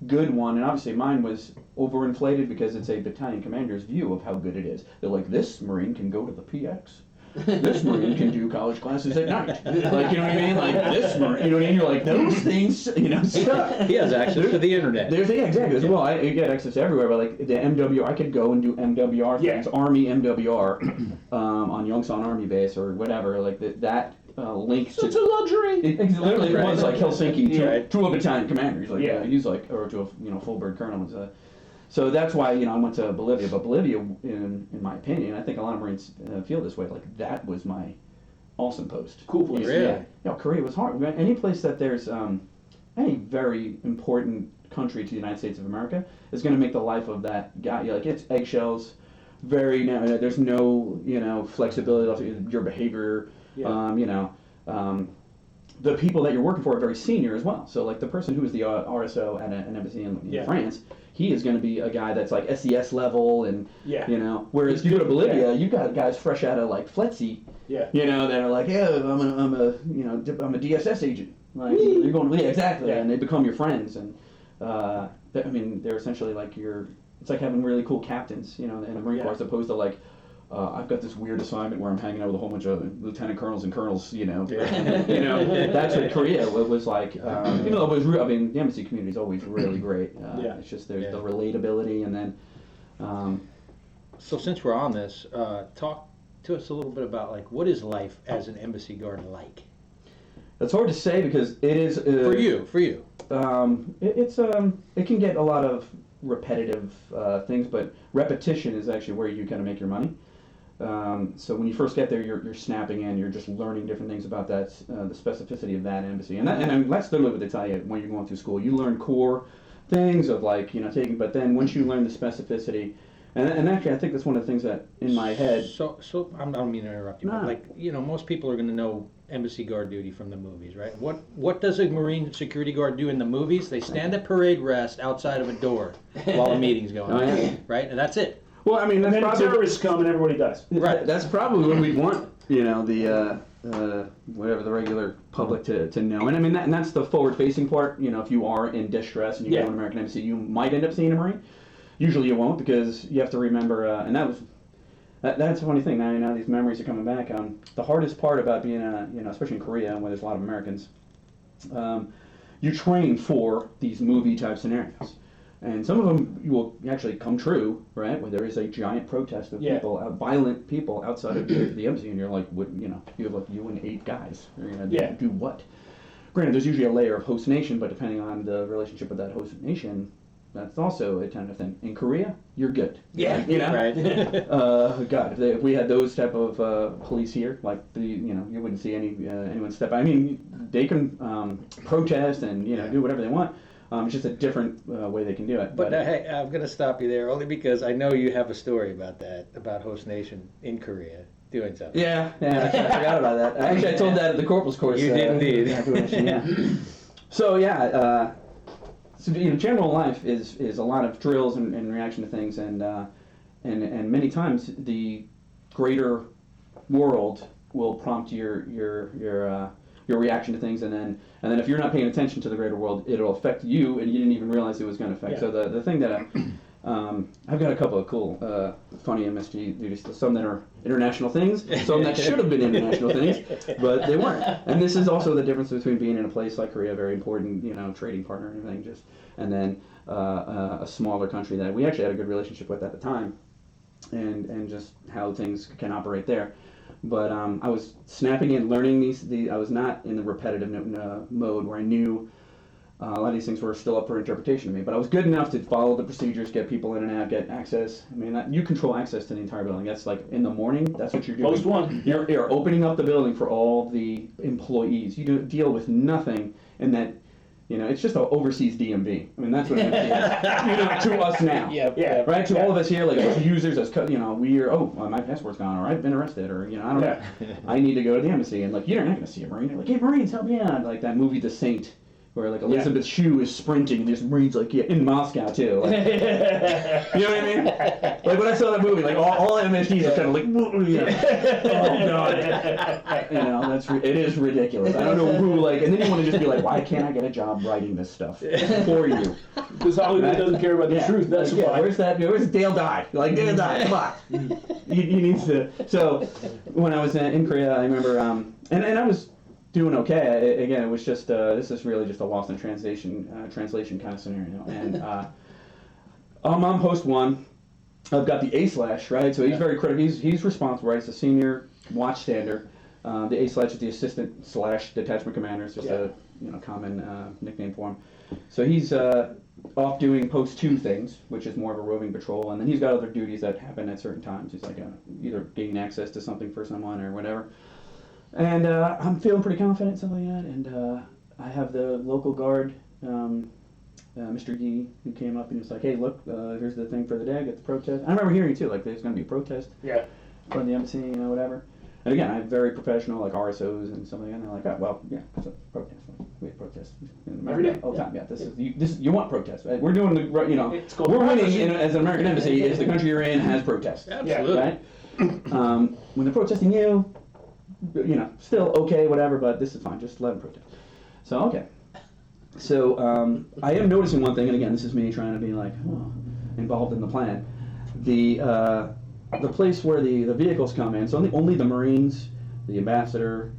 good one, and obviously mine was overinflated because it's a battalion commander's view of how good it is. They're like, this Marine can go to the PX. This Marine can do college classes at night. Like, you know what I mean? Like, this Marine, you know what I mean? You're like, those things, suck. He has access to the internet. Exactly. Well, I get access to everywhere, but like the MWR, I could go and do MWR things, Army MWR, on Yongsan Army Base or whatever, like that links to... It's a luxury! It literally was like Helsinki to a battalion commander. He's like, he's like, or to a full bird colonel. So that's why I went to Bolivia. But Bolivia, in my opinion, I think a lot of Marines feel this way. Like that was my awesome post. Cool place. Really? Korea was hard. Any place that there's any very important country to the United States of America is going to make the life of that guy. Like it's eggshells. There's no flexibility of your behavior. Yeah. The people that you're working for are very senior as well. So like the person who is the RSO at an embassy in France, he is going to be a guy that's like SES level and whereas you go to Bolivia, you've got guys fresh out of like FLETC, that are like, I'm a DSS agent. Like you're going, exactly, and they become your friends, and they're essentially like it's like having really cool captains, in the Marine Corps, as opposed to like, I've got this weird assignment where I'm hanging out with a whole bunch of lieutenant colonels and colonels, That's what Korea was like. Even though it was, the embassy community is always really great. It's just there's the relatability, and then. So since we're on this, talk to us a little bit about like what is life as an embassy guard like? It's hard to say because it is for you. It can get a lot of repetitive things, but repetition is actually where you kind of make your money. So when you first get there, you're snapping in, you're just learning different things about that, the specificity of that embassy, and that's literally what they tell you when you're going through school. You learn core things of like taking, but then once you learn the specificity, and actually I think that's one of the things that in my head. So I don't mean to interrupt you, but like most people are going to know embassy guard duty from the movies, right? What does a Marine security guard do in the movies? They stand at parade rest outside of a door while a meeting's going on, right? And that's it. Well, that's and then probably, terrorists come and everybody dies. Right. That's probably what we'd want, the whatever the regular public to know. And and that's the forward-facing part. If you are in distress and you go to an American embassy, you might end up seeing a Marine. Usually you won't, because you have to remember, and that's a funny thing. Now these memories are coming back. The hardest part about being, especially in Korea, where there's a lot of Americans, you train for these movie-type scenarios. And some of them will actually come true, right? Where there is a giant protest of people, violent people outside of the embassy, and you're like, you have like you and 8 guys. You're gonna do what? Granted, there's usually a layer of host nation, but depending on the relationship with that host nation, that's also a kind of thing. In Korea, you're good. Yeah, right. God, if we had those type of police here, like you wouldn't see anyone step. They can protest and do whatever they want. It's just a different way they can do it. But hey, I'm going to stop you there only because I know you have a story about that, about host nation in Korea doing something. Yeah, I forgot about that. Actually, I told that at the corporal's course. You did indeed. So general life is a lot of drills and reaction to things, and many times the greater world will prompt your reaction to things, and then if you're not paying attention to the greater world, it'll affect you, and you didn't even realize it was going to affect. So the thing that I've got a couple of cool, funny MSG duties, some that are international things, some that should have been international things, but they weren't. And this is also the difference between being in a place like Korea, very important, trading partner and everything, and then a smaller country that we actually had a good relationship with at the time, and just how things can operate there. But I was snapping in, learning these. I was not in the repetitive mode where I knew a lot of these things were still up for interpretation to me. But I was good enough to follow the procedures, get people in and out, get access. You control access to the entire building. That's like in the morning. That's what you're doing. Post one. You're opening up the building for all the employees. You deal with nothing in that. It's just an overseas DMV. That's what it is. To us now. Yeah. Right? To all of us here, like as users, as my passport's gone, or I've been arrested, or I don't know. I need to go to the embassy, and you're not going to see a Marine. You're like, hey, Marines, help me out. Like that movie, The Saint, where like Elizabeth Shue is sprinting, and there's Marines in Moscow too. Like, you know what I mean? Like when I saw that movie, like all MSGs are kind of like, oh God, it is ridiculous. I don't know who and then you want to just be like, why can't I get a job writing this stuff for you? Because Hollywood doesn't care about the truth. That's why. Where's Dale Dye? Dale Dye, come on. He needs to. So when I was in Korea, I remember, and I was doing okay. Again, it was just this is really just a lost in translation kind of scenario. And I'm on post 1. I've got the A/, right? So he's very critical. He's responsible, right? He's a senior watchstander. The A/ is the assistant / detachment commander. It's just a common nickname for him. So he's off doing post 2 things, which is more of a roving patrol, and then he's got other duties that happen at certain times. He's like either gain access to something for someone or whatever. And I'm feeling pretty confident, stuff like that. And I have the local guard, Mr. Yee, who came up and was like, "Hey, look, here's the thing for the day. Get the protest." I remember hearing too, like there's going to be a protest from the embassy, whatever. And again, I'm very professional, like RSOs and stuff like that. And they're like, "Oh, well, yeah, it's a protest. We have protests in America Every day. all the time. Yeah, this is you want protests. Right? We're doing the It's called we're winning democracy. as an American embassy if the country you're in has protests. Absolutely. Right? When they're protesting you, still okay, whatever. But this is fine. Just let them protest." So okay. So I am noticing one thing, and again, this is me trying to be like involved in the plan. The place where the vehicles come in, so only the Marines, the ambassador,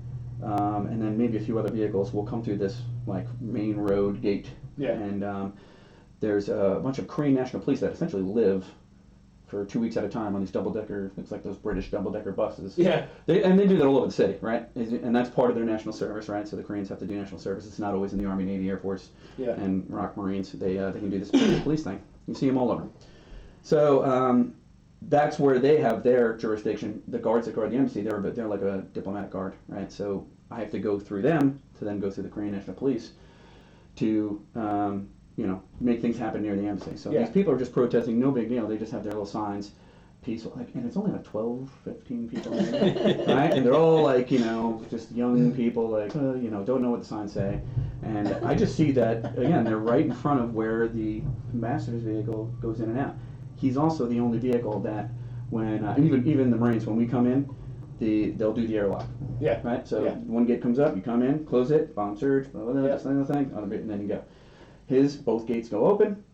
and then maybe a few other vehicles will come through this like main road gate. Yeah. And there's a bunch of Korean National Police that essentially live for 2 weeks at a time on these double-decker, it's like those British double-decker buses. Yeah. They do that all over the city, right? And that's part of their national service, right? So the Koreans have to do national service. It's not always in the Army, Navy, Air Force, and Rock Marines. They can do this police thing. You see them all over. So that's where they have their jurisdiction. The guards that guard the embassy, they're like a diplomatic guard, right? So I have to go through them to then go through the Korean National Police to make things happen near the embassy. So these people are just protesting, no big deal. They just have their little signs, peaceful, and it's only like 12, 15 people, right? And they're all like, just young people, like, don't know what the signs say. And I just see that, again, they're right in front of where the ambassador's vehicle goes in and out. He's also the only vehicle that when, even the Marines, when we come in, they'll do the airlock. Yeah. Right? So one gate comes up, you come in, close it, bomb surge, blah, blah, blah, this other thing, and then you go. Both gates go open,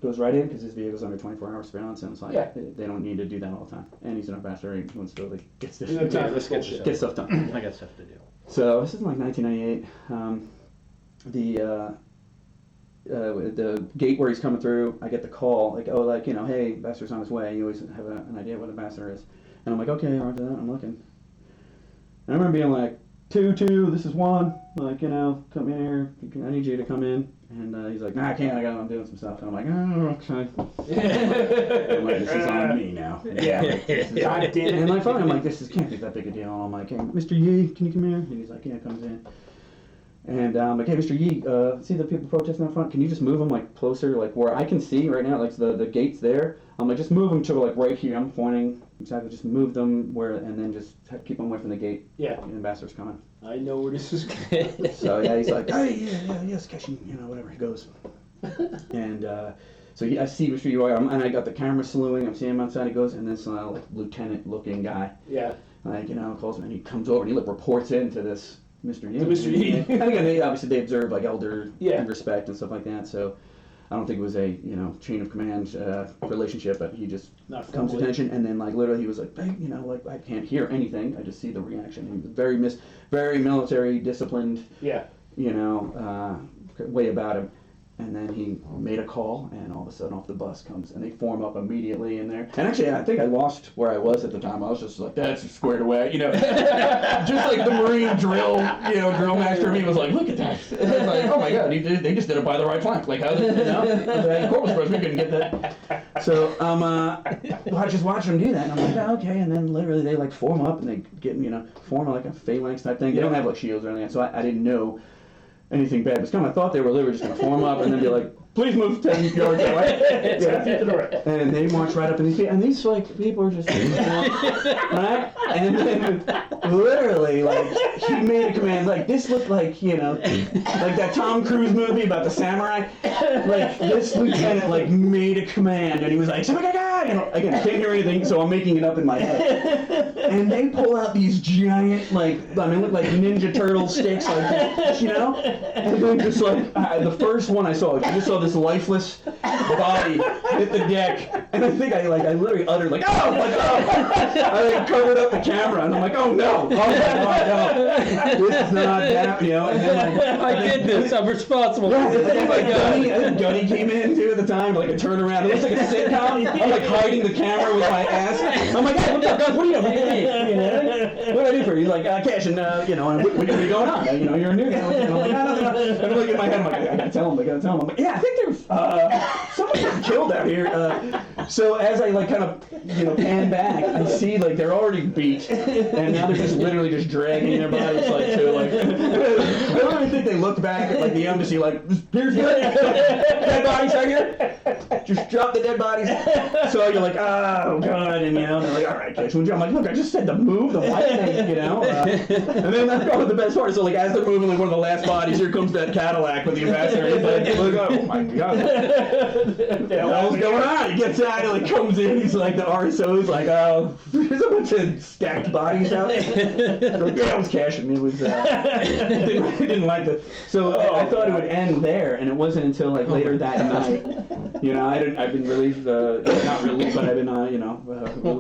goes right in because his vehicle's under 24-hour surveillance, and it's like they don't need to do that all the time. And he's an ambassador, he wants to really get stuff done. I got stuff to do. So this is like 1998. The gate where he's coming through, I get the call, like, hey, ambassador's on his way. You always have an idea what ambassador is. And I'm like, okay, after that, I'm looking. And I remember being like, 2, this is 1, like, come in here, I need you to come in. And he's like, nah, I can't, I'm doing some stuff. And I'm like, oh, okay. I'm like, this is on me now. Yeah. God damn it. And like, finally, I'm like, this can't be that big a deal. And I'm like, hey, Mr. Yee, can you come here? And he's like, yeah, comes in. And I'm like, hey, Mr. Yee, see the people protesting up front? Can you just move them like closer, like where I can see right now, like the gate's there. I'm like, just move them to like right here. I'm pointing exactly, just move them and then just keep them away from the gate. Yeah. The ambassador's coming. I know where this is going. So yeah, he's like, hey, yes, Cashin, whatever, he goes. And so I see Mr. Yee, and I got the camera slewing. I'm seeing him outside. He goes, and this like lieutenant-looking guy, like calls me, and he comes over and he reports into this Mr. Yee. Mr. Yee. And again, they observe like elder Yeah. respect and stuff like that. So I don't think it was a chain of command relationship, but he just comes to attention, and then like literally he was like, hey, like I can't hear anything. I just see the reaction. He was very military disciplined. Yeah. Way about him. And then he made a call, and all of a sudden off the bus comes, and they form up immediately in there. And actually, I think I lost where I was at the time. I was just like, that's squared away, just like the Marine drill master in me was like, look at that. And I was like, oh my God, they just did it by the right flank. Like, how did Corporal's first, we couldn't get that. So I just watched them do that, and I'm like, oh, okay. And then literally they like form up, and they get, form like a phalanx type thing. They don't have like shields or anything, so I didn't know anything bad was coming. I thought they were literally just going to form up and then be like, please move 10 yards away. And they march right up in these like people are just right? And then literally like he made a command, like this looked like like that Tom Cruise movie about the samurai. Like this lieutenant like made a command and he was like, again, can't hear anything, so I'm making it up in my head. And they pull out these giant look like Ninja Turtle sticks, like and then just like the first one I saw, I just saw this lifeless body hit the deck, And I think I literally uttered like, oh, like, oh. I like covered up the camera, and I'm like, oh no, oh my God, no, this is not happening, you know. And then like, I did this. I'm responsible. yeah, for this. Oh my God. I think Gunny came in too at the time, like a turnaround. It looks like a sitcom. I'm like hiding the camera with my ass. I'm like, hey, what's up, guys? What are you doing? What do I do for you? He's like, Cashin, you know, what are you going on? You know, you're a new guy. And I'm like, no. And I'm like in my head, I'm like, I gotta tell him. I'm like, yeah, I think there's someone getting killed out here. So as I like kind of, you know, pan back, I see like they're already beat, and now they're just literally just dragging their bodies like to like. I don't even think they looked back at like the embassy like, here's the dead bodies out here. Just drop the dead bodies. So you're like, oh God, and you know, they're like, all right, Kish, I'm like, look, I just said to move the white thing, you know. And then that's probably the best part. So like as they're moving like one of the last bodies, here comes that Cadillac with the ambassador. He's like, look, oh my God, what the hell's going on? He gets out, he like comes in, he's like the RSO's like, oh, there's a bunch of stacked bodies out there. Like, yeah, it was Cashin. It was didn't like the. So I thought it would end there, and it wasn't until like later that night. You know, I've been relieved, not relieved, but I've been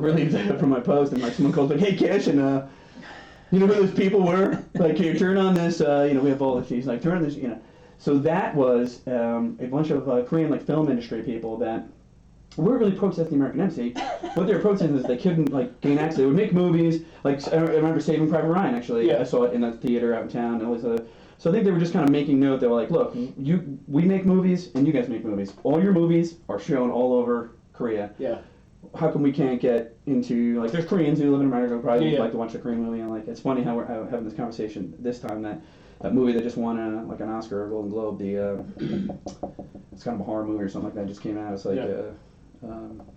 relieved from my post, and like someone calls like, hey Cashin, you know who those people were? Like, can you turn on this? You know, we have all the fees. Like, turn on this. You know, so that was a bunch of Korean like film industry people that weren't really protesting the American embassy. What they were protesting is they couldn't like gain access. They would make movies. Like I remember Saving Private Ryan. Actually, yeah. I saw it in a theater out in town. It was a. So I think they were just kind of making note. They were like, look, we make movies and you guys make movies. All your movies are shown all over Korea. Yeah. How come we can't get into, like, there's Koreans who live in America who probably would like to watch a Korean movie, and like, it's funny how we're having this conversation this time, that movie that just won like an Oscar or a Golden Globe, it's kind of a horror movie or something like that, just came out. It's like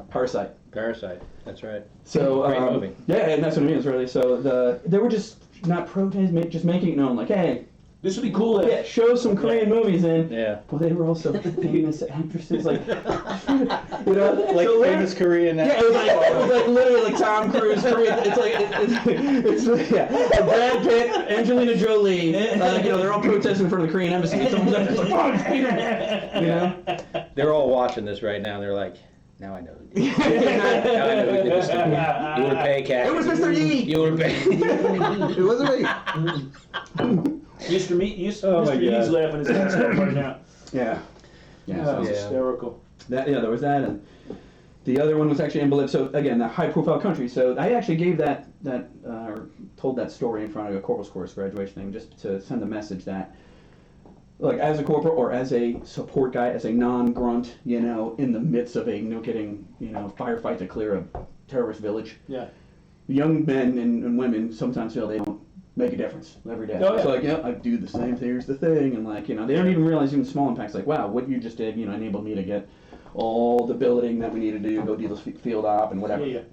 Parasite. Parasite, that's right. So great movie. Yeah, and that's what I mean. It's really so they were just not protesting, just making it known, like, hey, this would be cool. Yeah, show some Korean movies in. Yeah. Well, they were also famous actresses, like, you know, like so famous Korean. Yeah, it was like literally like Tom Cruise, Korean. It's like it's yeah. Brad Pitt, Angelina Jolie. You know, they're all protesting from the Korean embassy. And someone's like, oh, it's Peter. You know. They're all watching this right now. They're like, now I know who did it. Now I know who did this to me. You would pay cash. It was Mr. Yi. You would pay. It wasn't me. Mr. Yi's laughing his ass off right now. Yeah. Yeah. That was hysterical. There was that, and the other one was actually in Bolivia. So again, the high-profile country. So I actually gave or told that story in front of a corporal's course graduation thing, just to send a message that, like, as a corporal or as a support guy, as a non-grunt, you know, in the midst of a firefight to clear a terrorist village. Yeah. Young men and women sometimes feel they don't make a difference every day. Oh, yeah. So like, I do the same. Here's the thing, and like, you know, they don't even realize even small impacts. Like, wow, what you just did, you know, enabled me to get all the billeting that we need to do, go do this field op and whatever. Yeah.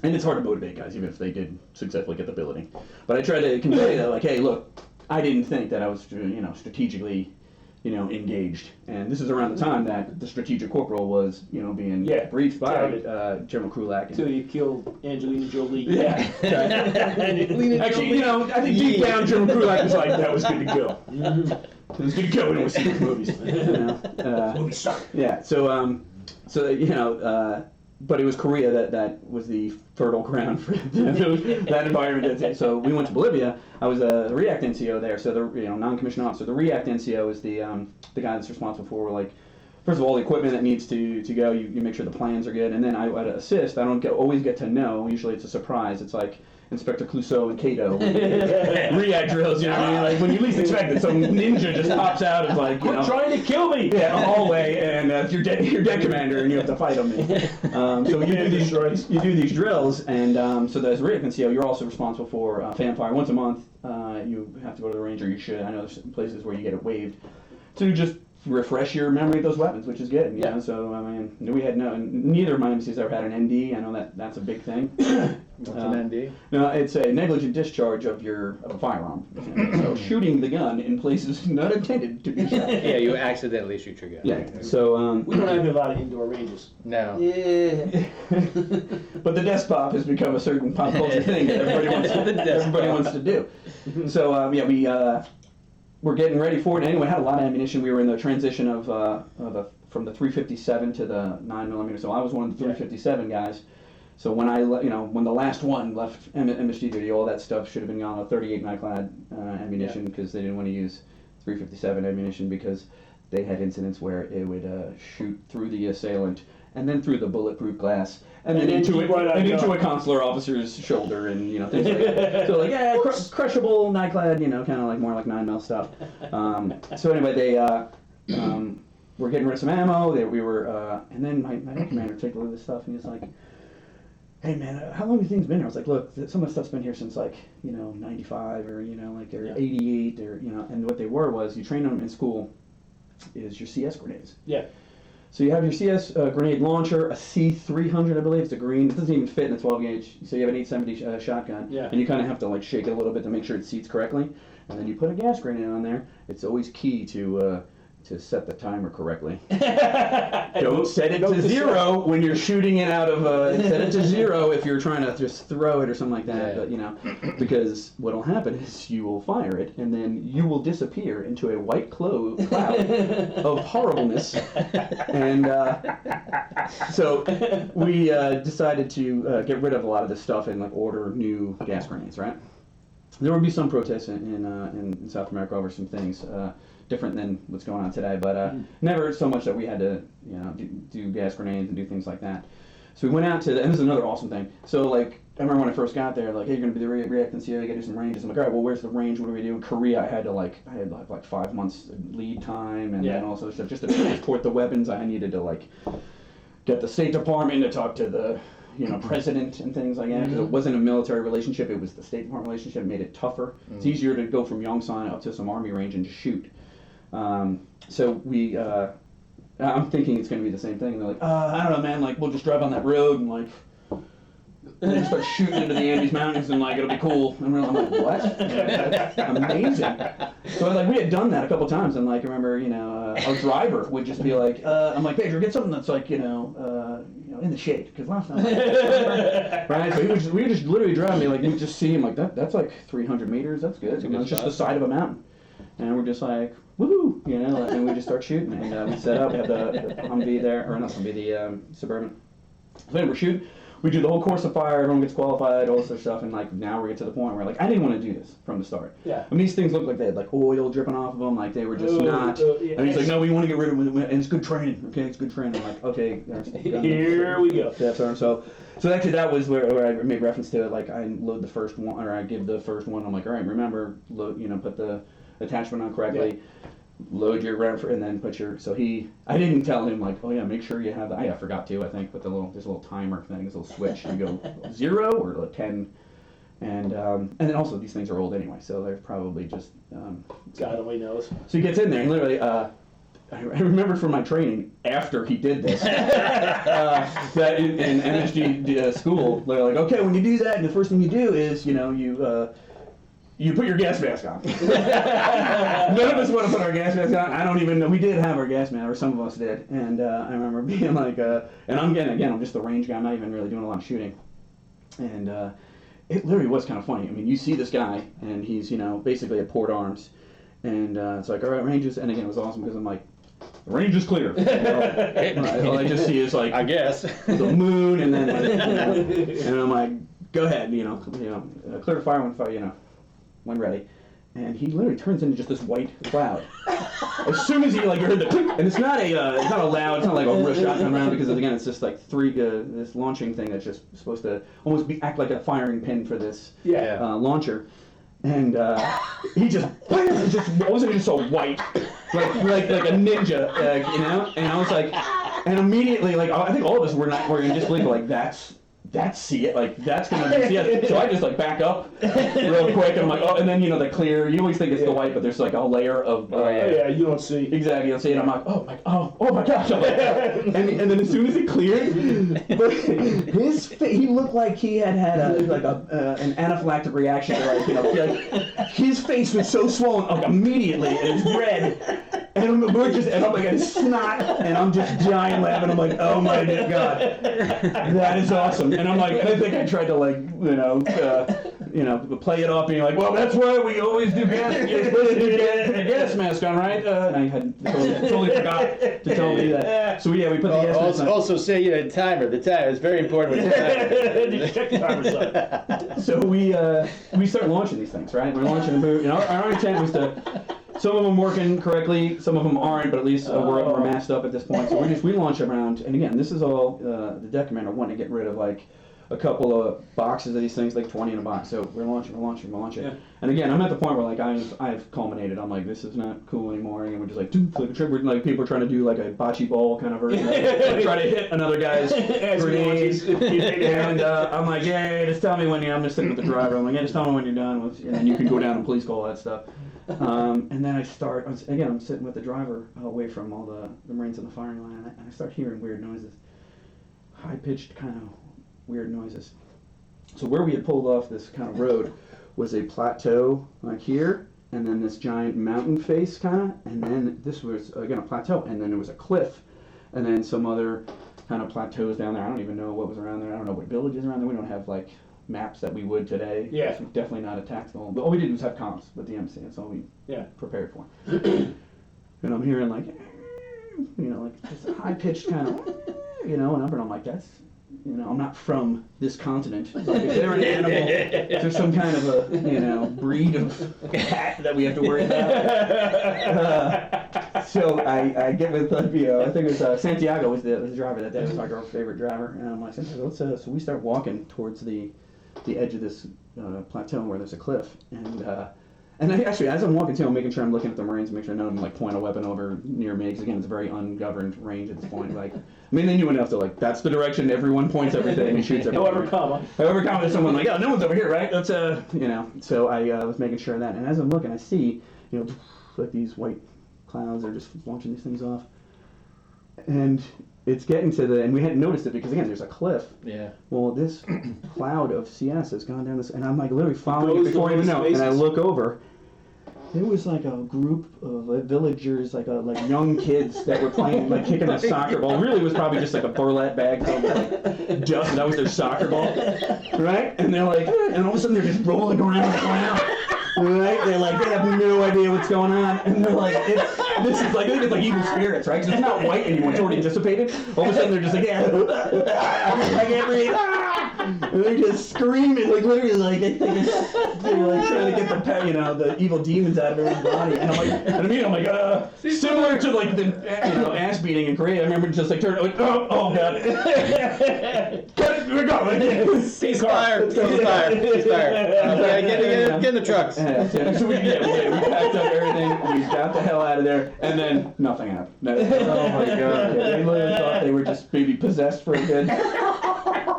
And it's hard to motivate guys, even if they did successfully get the billeting. But I try to convey that, like, hey, look, I didn't think that I was, you know, strategically, you know, engaged. And this is around the time that the strategic corporal was, you know, being briefed by General Krulak. Until you killed Angelina Jolie. Yeah. Actually, you know, I think deep down General Krulak was like, that was good to go. It was good to go. We don't see these movies. You know? Movies suck. Yeah. So you know, but it was Korea that was the fertile ground for that environment. So we went to Bolivia. I was a REACT NCO there, so the non-commissioned officer. The REACT NCO is the guy that's responsible for, like, first of all, the equipment that needs to go. You make sure the plans are good, and then I would assist. I don't always get to know. Usually it's a surprise. It's like Inspector Clouseau and Kato. REACT drills, you know what I mean? Like, when you least expect it, some ninja just pops out and like, you know, trying to kill me. Yeah, in the hallway, and you're dead commander, and you have to fight him. So you do these drills, and so as REACT NCO, you're also responsible for fanfire once a month. You have to go to the range, or you should. I know there's places where you get it waived to just refresh your memory of those weapons, which is good. You know? So I mean, we had neither of my embassies ever had an ND. I know that's a big thing. What's an ND? No, it's a negligent discharge of a firearm. So shooting the gun in places not intended to be shot. Yeah, you accidentally shoot your gun. Yeah. So we don't have a lot of indoor ranges. No. Yeah. But the desk pop has become a certain pop culture thing that everybody wants to do. So we're getting ready for it. Anyway, had a lot of ammunition. We were in the transition from the 357 to the 9mm. So I was one of the 357 guys. So when when the last one left MSG duty, all that stuff should have been gone with 38 Nyclad ammunition because they didn't want to use 357 ammunition because they had incidents where it would shoot through the assailant and then through the bulletproof glass and then into a consular officer's shoulder and things like that. So crushable Nyclad, kind of like more like 9mm stuff. So anyway, they were getting rid of some ammo. We were, and then my commander took a look at this stuff and he's like, "Hey man, how long have things been here?" I was like, "Look, some of the stuff's been here since 95 or or 88 or And what they was you train them in school is your CS grenades. Yeah. So you have your CS grenade launcher, a C300, I believe. It's a green. It doesn't even fit in a 12 gauge. So you have an 870 shotgun. Yeah. And you kind of have to shake it a little bit to make sure it seats correctly. And then you put a gas grenade on there. It's always key to set the timer correctly. Don't set it to 0 when you're shooting it out of set it to 0 if you're trying to just throw it or something like that. Yeah. But because what'll happen is you will fire it and then you will disappear into a white cloud of horribleness. And so we decided to get rid of a lot of this stuff and order new gas grenades, right? There would be some protests in South America over some things different than what's going on today, but never so much that we had to do gas grenades and do things like that. So we went out to and this is another awesome thing. So I remember when I first got there, hey, you're gonna be the reactants here, you gotta do some ranges. I'm like, all right, well, where's the range? What do we do? In Korea, I had 5 months lead time and then also stuff just to transport the weapons. I needed to get the State Department to talk to the president and things like that, because it wasn't a military relationship, it was the State Department relationship. It made it tougher. It's easier to go from Yongsan up to some army range and just shoot. So we, I'm thinking it's going to be the same thing. And they're like, I don't know, man, we'll just drive on that road and then start shooting into the Andes Mountains and it'll be cool. And I'm like, what? Amazing. So we had done that a couple times and I remember, our driver would just be like, I'm like, Pedro, get something that's in the shade, because last time, right? So we would just literally drive me, we'd just see him that's 300 meters, that's good. It's just the side of a mountain. And we're just woohoo, and we just start shooting. And we set up, we have the Humvee there, or not Humvee, the Suburban. So then we're shooting. We do the whole course of fire, everyone gets qualified, all this other stuff, and now we get to the point where I didn't want to do this from the start. Yeah. I mean, these things look like they had oil dripping off of them, they were just not. Yeah. And he's like, no, we want to get rid of them, and it's good training, okay, it's good training. I'm like, okay. Here we go. So actually that was where I made reference to it, I load the first one, or I give the first one, I'm like, all right, remember, load, put the attachment on correctly. Yeah. Load your round and then put your. So I didn't tell him oh yeah, make sure you have the. I forgot to. I think, but there's a little timer thing, this little switch. You go 0 or 10, and then also these things are old anyway, so they're probably just. God only knows. So he gets in there and literally. I remember from my training after he did this that in MSG school they're like, okay, when you do that, and the first thing you do is you put your gas mask on. None of us want to put our gas mask on. I don't even know. We did have our gas mask, or some of us did. And I remember being and I'm just the range guy. I'm not even really doing a lot of shooting. And it literally was kind of funny. I mean, you see this guy, and he's, basically at port arms. And it's all right, ranges. And again, it was awesome because I'm like, the range is clear. All I just see is I guess the moon, and then and I'm like, go ahead, clear fire when ready. And he literally turns into just this white cloud. As soon as he heard the click, and it's not a loud, it's not like a real shotgun round, because again it's just this launching thing that's just supposed to almost act like a firing pin for this launcher. And he just wasn't just so white, like a ninja, And I was like, and immediately I think all of us were in disbelief, that's see it, that's gonna be see it. So I just back up real quick, and I'm like, oh, and then the clear. You always think it's the white, but there's a layer of. You don't see. Exactly, you don't see it. I'm like, oh my gosh, and then as soon as it cleared, he looked like he had an anaphylactic reaction. His face was so swollen, immediately, and it's red. And I'm like, snot, and I'm just giant laughing. I'm like, oh my God, that is awesome. And I'm like, and I think I tried to play it off, being like, well, that's why we always do gas. You're supposed to do gas mask on, right? And I had totally forgot to tell me that. So yeah, we put the gas mask on. Also say the timer. The timer is very important with the timer. Just check the timer sign. So we start launching these things, right? We're launching the boot. Our intent was to. Some of them working correctly, some of them aren't, but at least we're masked up at this point. So we launch around, and again, this is all the deck commander wanting to get rid of like a couple of boxes of these things, like 20 in a box. So we're launching. Yeah. And again, I'm at the point where like I've culminated. I'm like, this is not cool anymore, and we're just like, flip a trigger. Like people are trying to do like a bocce ball kind of version, like, try to hit another guy's grenades. And I'm like, yeah, just tell me when I'm just sitting with the driver. I'm like, yeah, just tell me when you're done, and then you can go down and police call that stuff. And then I'm sitting with the driver away from all the Marines in the firing line, and I start hearing weird noises, high-pitched kind of weird noises. So where we had pulled off this kind of road was a plateau like here, and then this giant mountain face kind of, and then this was, again, a plateau, and then there was a cliff, and then some other kind of plateaus down there. I don't even know what was around there. I don't know what villages around there. We don't have, like, maps that we would today. Yeah. It's definitely not a tactical. But all we did was have comms with the MC. That's all we prepared for. And I'm hearing like, like this high-pitched kind of, and I'm like, that's, I'm not from this continent. Like, if they're an animal, if there's some kind of a, breed of cat that we have to worry about. So I get with, I think it was Santiago was the driver that day. It was our girl's favorite driver. And I'm like, Santiago, so we start walking towards the edge of this plateau where there's a cliff. And I, actually, as I'm walking too, I'm making sure I'm looking at the Marines, make sure none of them like point a weapon over near me. Because again, it's a very ungoverned range at this point. Like, they knew enough to like, that's the direction. Everyone points everything and shoots everything. However common, there's someone like, oh, no one's over here, right? That's So I was making sure of that. And as I'm looking, I see, like these white clouds are just launching these things off. And it's getting to and we hadn't noticed it because again, there's a cliff. Yeah. Well, this cloud of CS has gone down this, and I'm like literally following it before I even know. And I look over. There was like a group of villagers, like young kids that were playing, like kicking a soccer ball. Really, it was probably just like a burlap bag filled with like dust. That was their soccer ball, right? And they're like, and all of a sudden they're just rolling around the ground. Right? They have no idea what's going on, and they're like, this is like, I think it's like evil spirits, right? Because it's not white anymore; it's already dissipated. All of a sudden, they're just like, I can't breathe. And they're just screaming, like literally, like they're like trying to get the evil demons out of everyone's body. And I'm like, similar to like the ass beating in Korea. I remember just like turning, like, oh god, cut it, we're going. Ceasefire. Get in the trucks. So we packed up everything, we got the hell out of there, and then nothing happened. Oh my god. They literally thought they were just maybe possessed for a good,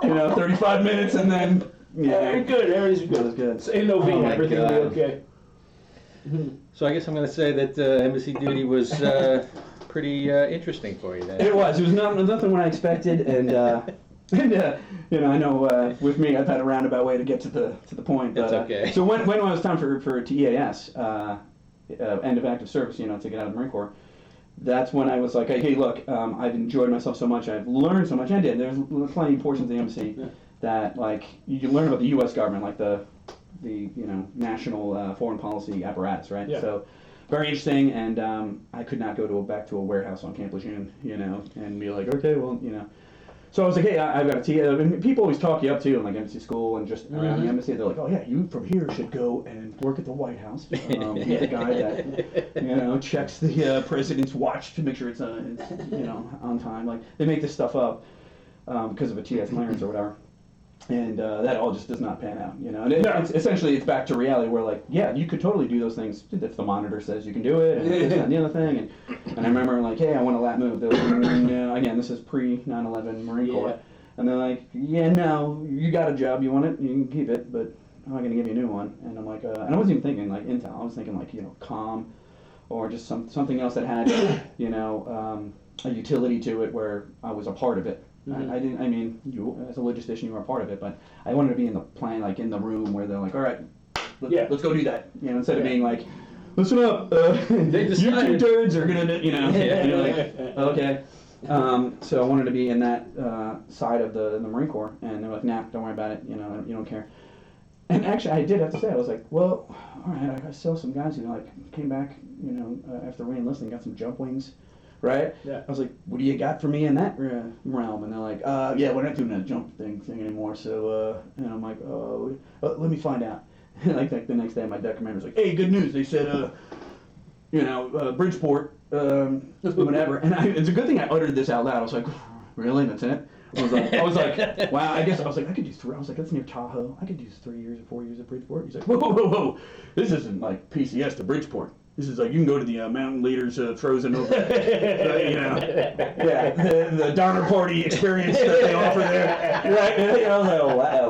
35 minutes, and then, very good, everything's good. It was good. So in November, everything will be okay. So I guess I'm going to say that embassy duty was pretty interesting for you then. It was nothing what I expected, and I know with me, I've had a roundabout way to get to the point. But, That's okay. So when it was time for TEAS, end of active service, to get out of the Marine Corps, that's when I was like, hey, look, I've enjoyed myself so much, I've learned so much, and there's plenty of portions of the embassy that, like, you can learn about the U.S. government, like the national foreign policy apparatus, right? Yeah. So, very interesting, and I could not go back to a warehouse on Camp Lejeune, and be like, okay, well, So I was like, hey, I've got a TA. And people always talk you up too, in like embassy school and just around the embassy. They're like, oh yeah, you from here should go and work at the White House. Be the guy that checks the president's watch to make sure it's on time. Like they make this stuff up because of a TS clearance or whatever. And that all just does not pan out, And it's essentially it's back to reality where, like, yeah, you could totally do those things if the monitor says you can do it, and this and the other thing. And I remember, like, hey, I want a lat move. They're like, again, this is pre-9/11 Marine Corps. And they're like, yeah, no, you got a job, you want it, you can keep it, but I'm not going to give you a new one. And I'm like, and I wasn't even thinking, like, Intel. I was thinking, like, comm or just something else that had, a utility to it where I was a part of it. You as a logistician, you were a part of it, but I wanted to be in the plan, like in the room where they're like, all right, let's go do that. Instead of being like, listen up, you two turds are gonna, and you're like, okay. So I wanted to be in that side of the Marine Corps, and they're like, nah, don't worry about it, you don't care. And actually, I did have to say, I was like, well, all right, I saw some guys who like came back, after re-enlisting, got some jump wings, right? Yeah. I was like, what do you got for me in that realm? And they're like, yeah, we're not doing that jump thing anymore. So, and I'm like, oh, let me find out. like the next day, my deck commander's like, hey, good news. They said, Bridgeport, whatever. And it's a good thing I uttered this out loud. I was like, really? That's it? I was like, wow. I was like, I could do 3. I was like, that's near Tahoe. I could do 3 years or 4 years at Bridgeport. He's like, whoa. This isn't like PCS to Bridgeport. This is like, you can go to the mountain leaders frozen over, the Donner Party experience that they offer there. Right? And I was like,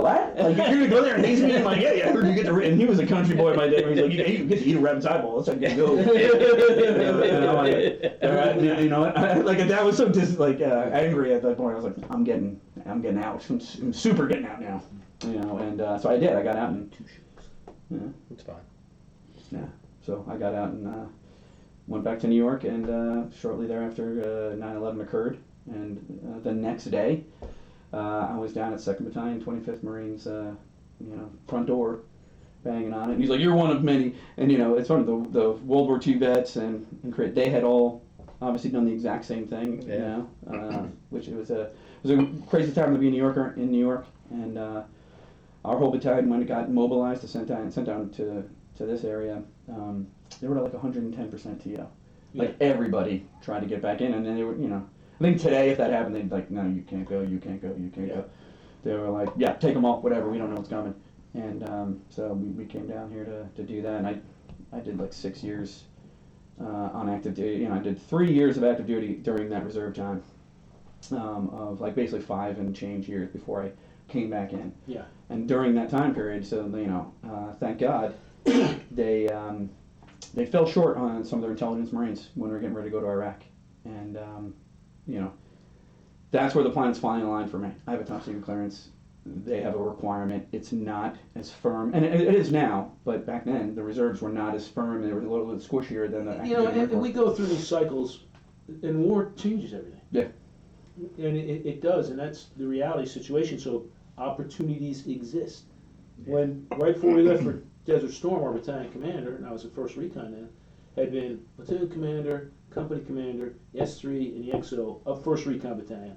what? Like, you're gonna go there and haze me? I'm like, yeah, I heard you get to. And he was a country boy by day. He's like, you get to eat a rabbit's eyeball. That's how you go. And I'm like, all right, like that was so angry at that point. I was like, I'm getting out. I'm super getting out now. And so I did. I got out and. It's fine. Yeah. So I got out and went back to New York, and shortly thereafter 9/11 occurred. And the next day, I was down at 2nd Battalion, 25th Marines, front door, banging on it. And he's like, "You're one of many." And it's funny, the World War II vets and they had all obviously done the exact same thing. Which it was a crazy time to be in New York, and our whole battalion, when it got mobilized to sent down to this area, they were like 110% TO. Like everybody tried to get back in, and then they were, I think today if that happened, they'd be like, no, you can't go. They were like, yeah, take them all, whatever, we don't know what's coming. And so we came down here to do that, and I did like 6 years on active duty. I did 3 years of active duty during that reserve time, of like basically 5 and change years before I came back in. Yeah. And during that time period, so thank God, they fell short on some of their intelligence Marines when we were getting ready to go to Iraq, and that's where the planets flying in line for me. I have a top secret clearance. They have a requirement. It's not as firm, and it is now, but back then the reserves were not as firm. They were a little bit squishier than the active and we go through these cycles, and war changes everything. Yeah. And it does, and that's the reality situation. So opportunities exist. When right before we left for Desert Storm, our battalion commander, and I was at 1st Recon then, had been platoon commander, company commander, S3, and the XO of 1st Recon Battalion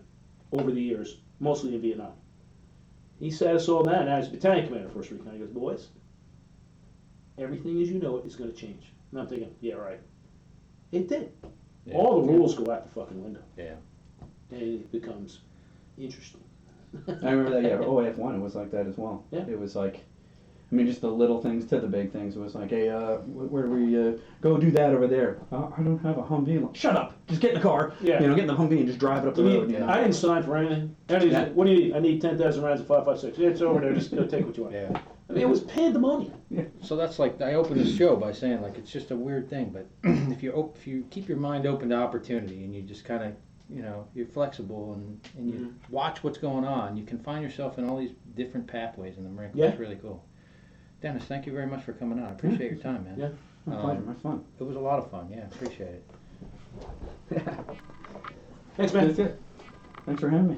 over the years, mostly in Vietnam. He sat us all down as battalion commander of 1st Recon. He goes, boys, everything as you know it is going to change. And I'm thinking, yeah, right. It did. Yeah. All the rules go out the fucking window. Yeah. And it becomes interesting. I remember that, OAF1, it was like that as well. Yeah. It was like, just the little things to the big things. It was like, hey, where do we go do that over there? I don't have a Humvee. Like, shut up. Just get in the car. Yeah. Get in the Humvee and just drive it up the road. I didn't sign for anything. What do you need? I need 10,000 rounds of 5.56. It's over there. Just go take what you want. Yeah. It was pandemonium. Yeah. So that's like, I opened the show by saying, like, it's just a weird thing, but if you keep your mind open to opportunity and you just kind of, you're flexible and you watch what's going on, you can find yourself in all these different pathways in the Marine Corps. Yeah. It's really cool. Dennis, thank you very much for coming on. I appreciate your time, man. Yeah. My pleasure. My fun. It was a lot of fun. Yeah, appreciate it. Thanks, man. That's it. Thanks for having me.